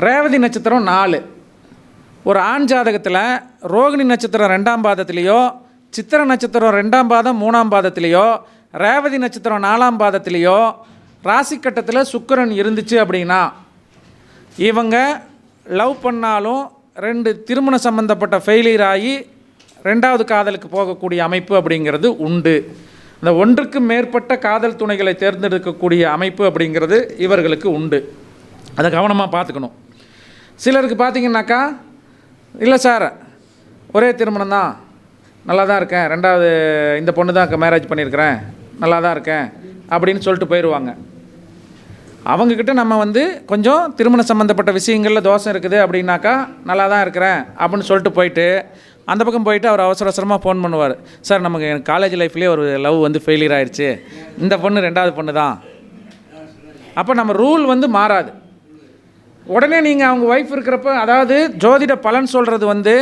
ரேவதி நட்சத்திரம் 4. ஒரு ஆண் ஜாதகத்தில் ரோகிணி நட்சத்திரம் 2ஆம் பாதத்திலேயோ, சித்திர நட்சத்திரம் 2ஆம் பாதம் 3ஆம் பாதத்திலேயோ, ரேவதி நட்சத்திரம் 4ஆம் பாதத்திலேயோ ராசி கட்டத்தில் சுக்கிரன் இருந்துச்சு அப்படின்னா இவங்க லவ் பண்ணாலும் 2 திருமண சம்பந்தப்பட்ட ஃபெயிலியர் ஆகி 2வது காதலுக்கு போகக்கூடிய அமைப்பு அப்படிங்கிறது உண்டு. இந்த ஒன்றுக்கு மேற்பட்ட காதல் துணைகளை தேர்ந்தெடுக்கக்கூடிய அமைப்பு அப்படிங்கிறது இவர்களுக்கு உண்டு. அதை கவனமாக பார்த்துக்கணும். சிலருக்கு பார்த்திங்கனாக்கா, இல்லை சார் ஒரே திருமணம் தான், நல்லா தான் இருக்கேன், 2வது இந்த பொண்ணு தான் மேரேஜ் பண்ணியிருக்கிறேன், நல்லா தான் இருக்கேன் அப்படின்னு சொல்லிட்டு போயிடுவாங்க. அவங்கக்கிட்ட நம்ம வந்து கொஞ்சம் திருமண சம்மந்தப்பட்ட விஷயங்களில் தோஷம் இருக்குது அப்படின்னாக்கா நல்லா தான் இருக்கிறேன் அப்படின்னு சொல்லிட்டு போயிட்டு அந்த பக்கம் போயிட்டு அவர் அவசரமாக ஃபோன் பண்ணுவார், சார் நமக்கு எனக்கு காலேஜ் லைஃப்லேயே ஒரு லவ் வந்து ஃபெயிலியர் ஆகிடுச்சு, இந்த பொண்ணு 2வது பொண்ணு தான். அப்போ நம்ம ரூல் வந்து மாறாது. உடனே நீங்கள் அவங்க ஒய்ஃப் இருக்கிறப்ப, அதாவது ஜோதிட பலன் சொல்கிறது வந்து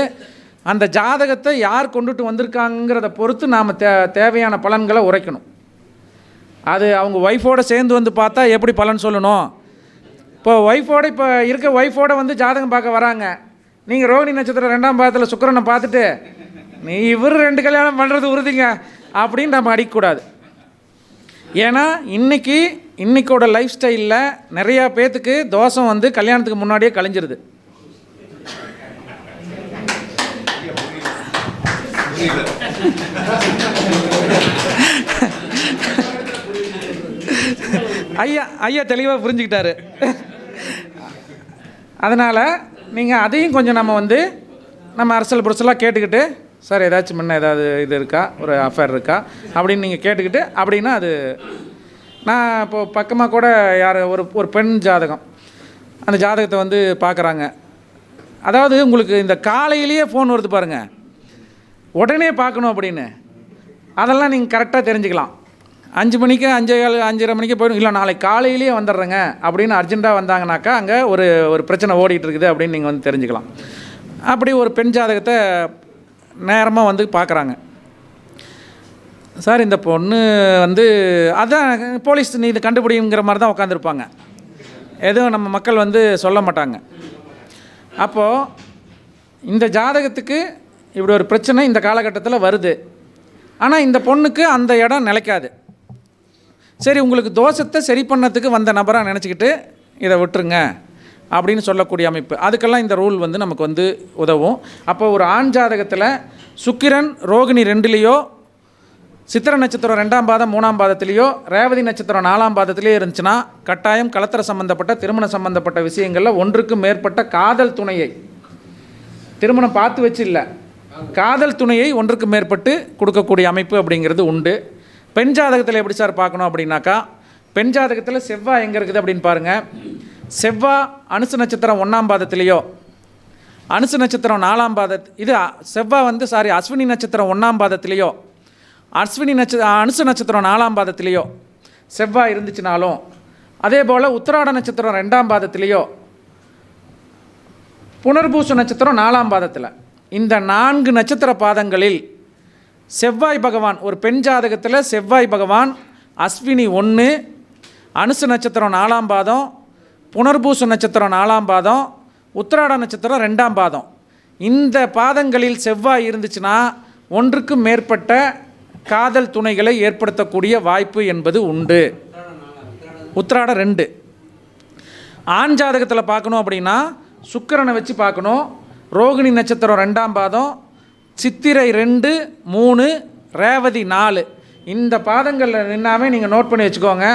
அந்த ஜாதகத்தை யார் கொண்டுட்டு வந்திருக்காங்கிறத பொறுத்து நாம் தேவையான பலன்களை உரைக்கணும். அது அவங்க ஒய்ஃபோடு சேர்ந்து வந்து பார்த்தா எப்படி பலன் சொல்லணும். இப்போ ஒய்ஃபோட வந்து ஜாதகம் பார்க்க வராங்க, நீங்கள் ரோகிணி நட்சத்திரம் 2ஆம் பாதத்தில் சுக்கிரனை பார்த்துட்டு நீ இவர் 2 கல்யாணம் பண்ணுறது உறுதிங்க அப்படின்னு நம்ம அடிக்கக்கூடாது. ஏன்னா இன்றைக்கோட லைஃப் ஸ்டைலில் நிறையா பேர்த்துக்கு தோஷம் வந்து கல்யாணத்துக்கு முன்னாடியே கழிஞ்சிருது. ஐயா தெளிவாக புரிஞ்சுக்கிட்டாரு. அதனால் நீங்கள் அதையும் கொஞ்சம் நம்ம அரசல் புரசலாக கேட்டுக்கிட்டு, சார் ஏதாச்சும் முன்ன ஏதாவது இது இருக்கா, ஒரு அஃபேர் இருக்கா அப்படின்னு நீங்கள் கேட்டுக்கிட்டு, அப்படின்னா அது நான் இப்போது பக்கமாக கூட யார் ஒரு பெண் ஜாதகம், அந்த ஜாதகத்தை வந்து பார்க்குறாங்க. அதாவது உங்களுக்கு இந்த காலையிலேயே ஃபோன் வருது பாருங்கள், உடனே பார்க்கணும் அப்படின்னு, அதெல்லாம் நீங்கள் கரெக்டாக தெரிஞ்சுக்கலாம். 5 மணிக்கு 5:30 மணிக்கு போயிடும், இல்லை நாளைக்கு காலையிலேயே வந்துடுறேங்க அப்படின்னு அர்ஜென்ட்டாக வந்தாங்கனாக்கா அங்கே ஒரு பிரச்சனை ஓடிட்டு இருக்குது அப்படின்னு நீங்கள் வந்து தெரிஞ்சுக்கலாம். அப்படி ஒரு பெண் ஜாதகத்தை நேரமாக வந்து பார்க்குறாங்க. சார் இந்த பொண்ணு வந்து அதான் போலீஸ் நீ இது கண்டுபிடிங்கிற மாதிரி தான் உட்காந்துருப்பாங்க, எதுவும் நம்ம மக்கள் வந்து சொல்ல மாட்டாங்க. அப்போது இந்த ஜாதகத்துக்கு இப்படி ஒரு பிரச்சனை இந்த காலகட்டத்தில் வருது, ஆனால் இந்த பொண்ணுக்கு அந்த இடம் நிலைக்காது. சரி, உங்களுக்கு தோஷத்தை சரி பண்ணதுக்கு வந்த நபராக நினச்சிக்கிட்டு இதை விட்டுருங்க அப்படின்னு சொல்லக்கூடிய அமைப்பு, அதுக்கெல்லாம் இந்த ரூல் வந்து நமக்கு வந்து உதவும். அப்போ ஒரு ஆண் ஜாதகத்தில் சுக்கிரன் ரோகிணி 2லேயோ, சித்திர நட்சத்திரம் 2ஆம் பாதம் 3ஆம் பாதத்திலேயோ, ரேவதி நட்சத்திரம் 4ஆம் பாதத்திலேயோ இருந்துச்சுன்னா கட்டாயம் கலத்திர சம்பந்தப்பட்ட திருமண சம்பந்தப்பட்ட விஷயங்களில் ஒன்றுக்கு மேற்பட்ட காதல் துணையை, திருமணம் பார்த்து வச்சு இல்லை, காதல் துணையை ஒன்றுக்கு மேற்பட்டு கொடுக்கக்கூடிய அமைப்பு அப்படிங்கிறது உண்டு. பெண் ஜாதகத்தில் எப்படி சார் பார்க்கணும் அப்படின்னாக்கா, பெண் ஜாதகத்தில் செவ்வாய் எங்கே இருக்குது அப்படின்னு பாருங்கள். செவ்வாய் அனுச நட்சத்திரம் 1ஆம் பாதத்திலேயோ, அனுச நட்சத்திரம் 4ஆம் இது செவ்வாய் வந்து அஸ்வினி நட்சத்திரம் 1ஆம் பாதத்திலேயோ, அனுச நட்சத்திரம் 4ஆம் பாதத்திலேயோ செவ்வாய் இருந்துச்சுனாலும், அதே போல் உத்திராட நட்சத்திரம் 2ஆம் பாதத்திலேயோ, புனர்பூச நட்சத்திரம் 4ஆம் பாதத்தில், இந்த 4 நட்சத்திர பாதங்களில் செவ்வாய் பகவான், ஒரு பெண் ஜாதகத்தில் செவ்வாய் பகவான் அஸ்வினி 1, அனுச நட்சத்திரம் 4ஆம் பாதம், புனர்பூச நட்சத்திரம் 4ஆம் பாதம், உத்திராட நட்சத்திரம் 2ஆம் பாதம், இந்த பாதங்களில் செவ்வாய் இருந்துச்சுன்னா ஒன்றுக்கு மேற்பட்ட காதல் துணைகளை ஏற்படுத்தக்கூடிய வாய்ப்பு என்பது உண்டு. உத்திராட 2. ஆண் ஜாதகத்தில் பார்க்கணும் அப்படின்னா சுக்கிரனை வச்சு பார்க்கணும். ரோகிணி நட்சத்திரம் 2ஆம் பாதம், சித்திரை 2, 3, ரேவதி 4 இந்த பாதங்களில் நின்னாவே நீங்கள் நோட் பண்ணி வச்சுக்கோங்க.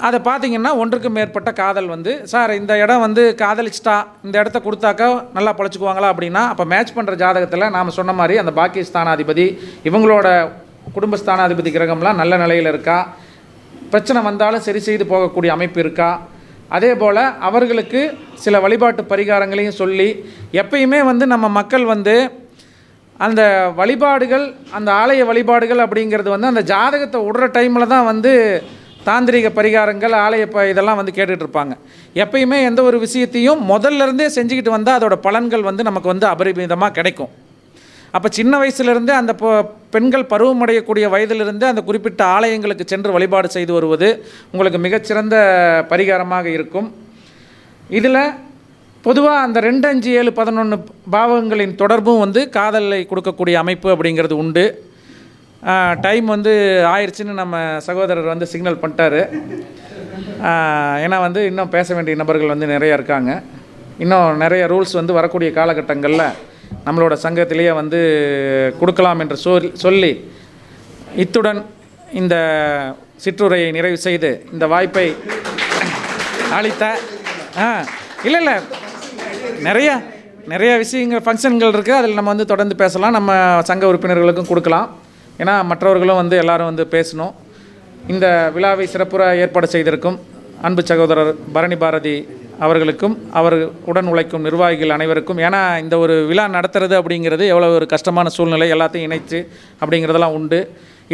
அதை பார்த்தீங்கன்னா ஒன்றுக்கு மேற்பட்ட காதல் வந்து, சார் இந்த இடம் வந்து காதலிச்சிட்டா இந்த இடத்த கொடுத்தாக்கா நல்லா பொழைச்சிக்குவாங்களா அப்படின்னா, அப்போ மேட்ச் பண்ணுற ஜாதகத்தில் நாம் சொன்ன மாதிரி அந்த பாக்கிய ஸ்தானாதிபதி இவங்களோட குடும்பஸ்தானாதிபதி கிரகம்லாம் நல்ல நிலையில் இருக்கா, பிரச்சனை வந்தாலும் சரி செய்து போகக்கூடிய அமைப்பு இருக்கா, அதே போல் அவர்களுக்கு சில வழிபாட்டு பரிகாரங்களையும் சொல்லி, எப்பயுமே வந்து நம்ம மக்கள் வந்து அந்த வழிபாடுகள், அந்த ஆலய வழிபாடுகள் அப்படிங்கிறது வந்து அந்த ஜாதகத்தை விடுற டைமில் தான் வந்து தாந்திரிக பரிகாரங்கள் ஆலய இதெல்லாம் வந்து கேட்டுட்டு இருப்பாங்க. எப்பயுமே எந்த ஒரு விஷயத்தையும் முதல்ல இருந்தே செஞ்சுக்கிட்டு வந்தால் அதோட பலன்கள் வந்து நமக்கு வந்து அபரிமிதமாக கிடைக்கும். அப்போ சின்ன வயசுலேருந்தே அந்த பெண்கள் பருவமடையக்கூடிய வயதிலிருந்து அந்த குறிப்பிட்ட ஆலயங்களுக்கு சென்று வழிபாடு செய்து வருவது உங்களுக்கு மிகச்சிறந்த பரிகாரமாக இருக்கும். இதில் பொதுவாக அந்த 2, 5, 7, 11 பாவங்களின் தொடர்பும் வந்து காதலை கொடுக்கக்கூடிய அமைப்பு அப்படிங்கிறது உண்டு. டைம் வந்து ஆயிடுச்சுன்னு நம்ம சகோதரர் வந்து சிக்னல் பண்ணிட்டாரு. ஏன்னா வந்து இன்னும் பேச வேண்டிய நபர்கள் வந்து நிறையா இருக்காங்க. இன்னும் நிறைய ரூல்ஸ் வந்து வரக்கூடிய காலகட்டங்களில் நம்மளோட சங்கத்திலேயே வந்து கொடுக்கலாம் என்று சொல்லி இத்துடன் இந்த சிற்றுரையை நிறைவு செய்து இந்த வாய்ப்பை அளித்த இல்லை நிறைய விஷயங்கள் ஃபங்க்ஷன்கள் இருக்குது, அதில் நம்ம வந்து தொடர்ந்து பேசலாம். நம்ம சங்க உறுப்பினர்களுக்கும் கொடுக்கலாம். ஏன்னா மற்றவர்களும் வந்து எல்லாரும் வந்து பேசணும். இந்த விழாவை சிறப்புற ஏற்பாடு செய்திருக்கும் அன்பு சகோதரர் பரணி பாரதி அவர்களுக்கும் அவர் உடன் உழைக்கும் நிர்வாகிகள் அனைவருக்கும், ஏன்னா இந்த ஒரு விழா நடத்துறது அப்படிங்கிறது எவ்வளோ ஒரு கஷ்டமான சூழ்நிலை, எல்லாத்தையும் இணைச்சு அப்படிங்கிறதெல்லாம் உண்டு.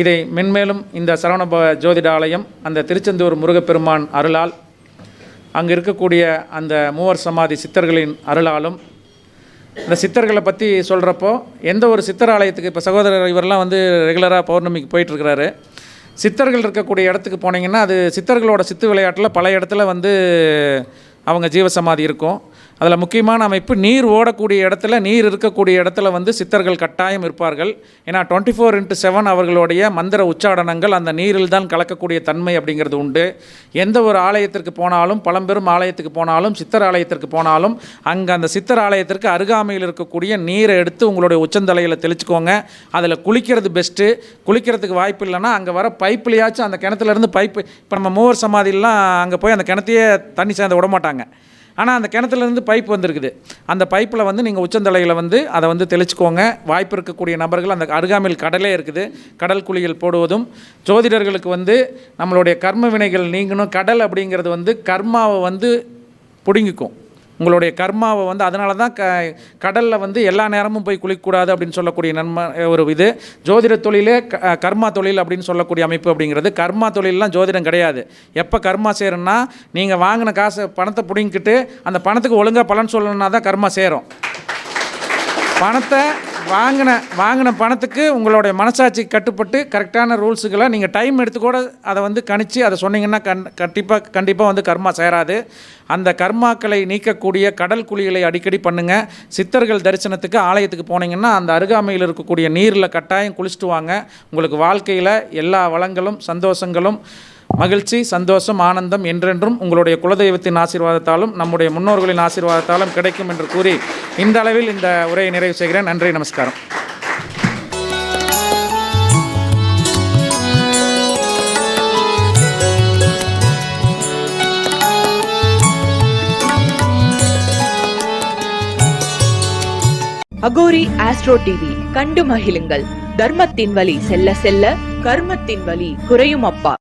இதை மென்மேலும் இந்த சரவண ஜோதிட ஆலயம் அந்த திருச்செந்தூர் முருகப்பெருமான் அருளால், அங்கே இருக்கக்கூடிய அந்த மூவர் சமாதி சித்தர்களின் அருளாலும், இந்த சித்தர்களை பற்றி சொல்கிறப்போ எந்த ஒரு சித்தர் ஆலயத்துக்கு, இப்போ சகோதரர் இவரெல்லாம் வந்து ரெகுலராக பௌர்ணமிக்கு போயிட்டுருக்கிறாரு, சித்தர்கள் இருக்கக்கூடிய இடத்துக்கு போனீங்கன்னா அது சித்தர்களோட சித்து விளையாட்டில் பல இடத்துல வந்து அவங்க ஜீவசமாதி இருக்கும். அதில் முக்கியமான அமைப்பு நீர் ஓடக்கூடிய இடத்துல, நீர் இருக்கக்கூடிய இடத்துல வந்து சித்தர்கள் கட்டாயம் இருப்பார்கள். ஏன்னா 24/7 அவர்களுடைய மந்திர உச்சாடனங்கள் அந்த நீரில் தான் கலக்கக்கூடிய தன்மை அப்படிங்கிறது உண்டு. எந்த ஒரு ஆலயத்திற்கு போனாலும், பழம்பெரும் ஆலயத்துக்கு போனாலும், சித்தர் ஆலயத்திற்கு போனாலும், அங்கே அந்த சித்தர் ஆலயத்திற்கு அருகாமையில் இருக்கக்கூடிய நீரை எடுத்து உங்களுடைய உச்சந்தலையில் தெளிச்சுக்கோங்க. அதில் குளிக்கிறது பெஸ்ட்டு. குளிக்கிறதுக்கு வாய்ப்பு இல்லைன்னா அங்கே வர பைப்புலையாச்சும், அந்த கிணத்துலேருந்து பைப்பு, இப்போ நம்ம மூவர் சமாதிலாம் அங்கே போய் அந்த கிணத்தையே தண்ணி சேர்ந்து விட மாட்டாங்க. ஆனால் அந்த கிணத்துலேருந்து பைப் வந்துருக்குது. அந்த பைப்பில் வந்து நீங்கள் உச்சந்தலையில் வந்து அதை வந்து தெளிச்சுக்கோங்க. வாய்ப்பு இருக்கக்கூடிய நபர்கள், அந்த அருகாமையில் கடலே இருக்குது, கடல் குளியல் போடுவதும் ஜோதிடர்களுக்கு வந்து நம்மளுடைய கர்ம வினைகள் நீங்கணும். கடல் அப்படிங்கிறது வந்து கர்மாவை வந்து பிடுங்கிக்கும், உங்களுடைய கர்மாவை வந்து. அதனால தான் கடலில் வந்து எல்லா நேரமும் போய் குளிக்கக்கூடாது அப்படின்னு சொல்லக்கூடிய நன்மை ஒரு இது. ஜோதிட தொழிலே கர்மா தொழில் அப்படின்னு சொல்லக்கூடிய அமைப்பு அப்படிங்கிறது. கர்மா தொழிலெலாம் ஜோதிடம் கிடையாது. எப்போ கர்மா சேரும்னா, நீங்கள் வாங்கின காசை பணத்தை பிடிங்கிட்டு அந்த பணத்துக்கு ஒழுங்காக பலன் சொல்லணுன்னா தான் கர்மா சேரும். பணத்தை வாங்கின பணத்துக்கு உங்களுடைய மனசாட்சி கட்டுப்பட்டு கரெக்டான ரூல்ஸுகளை நீங்கள் டைம் எடுத்து கூட அதை வந்து கணிச்சு அதை சொன்னீங்கன்னா கண்டிப்பாக வந்து கர்மா சேராது. அந்த கர்மாக்களை நீக்கக்கூடிய கடல் குளியலை அடிக்கடி பண்ணுங்கள். சித்தர்கள் தரிசனத்துக்கு ஆலயத்துக்கு போனீங்கன்னா அந்த அருகாமையில் இருக்கக்கூடிய நீரில் கட்டாயம் குளிச்சுட்டு வாங்க. உங்களுக்கு வாழ்க்கையில் எல்லா வளங்களும் சந்தோஷங்களும் மகிழ்ச்சி, சந்தோஷம், ஆனந்தம் என்றென்றும் உங்களுடைய குலதெய்வத்தின் ஆசீர்வாதத்தாலும் நம்முடைய முன்னோர்களின் ஆசீர்வாதத்தாலும் கிடைக்கும் என்று கூறி இந்த அளவில் இந்த உரையை நிறைவு செய்கிறேன். நன்றி, நமஸ்காரம். அகோரி ஆஸ்ட்ரோ டிவி கண்டு மகிழுங்கள். தர்மத்தின் வழி செல்ல செல்ல கர்மத்தின் வழி குறையும் அப்பா.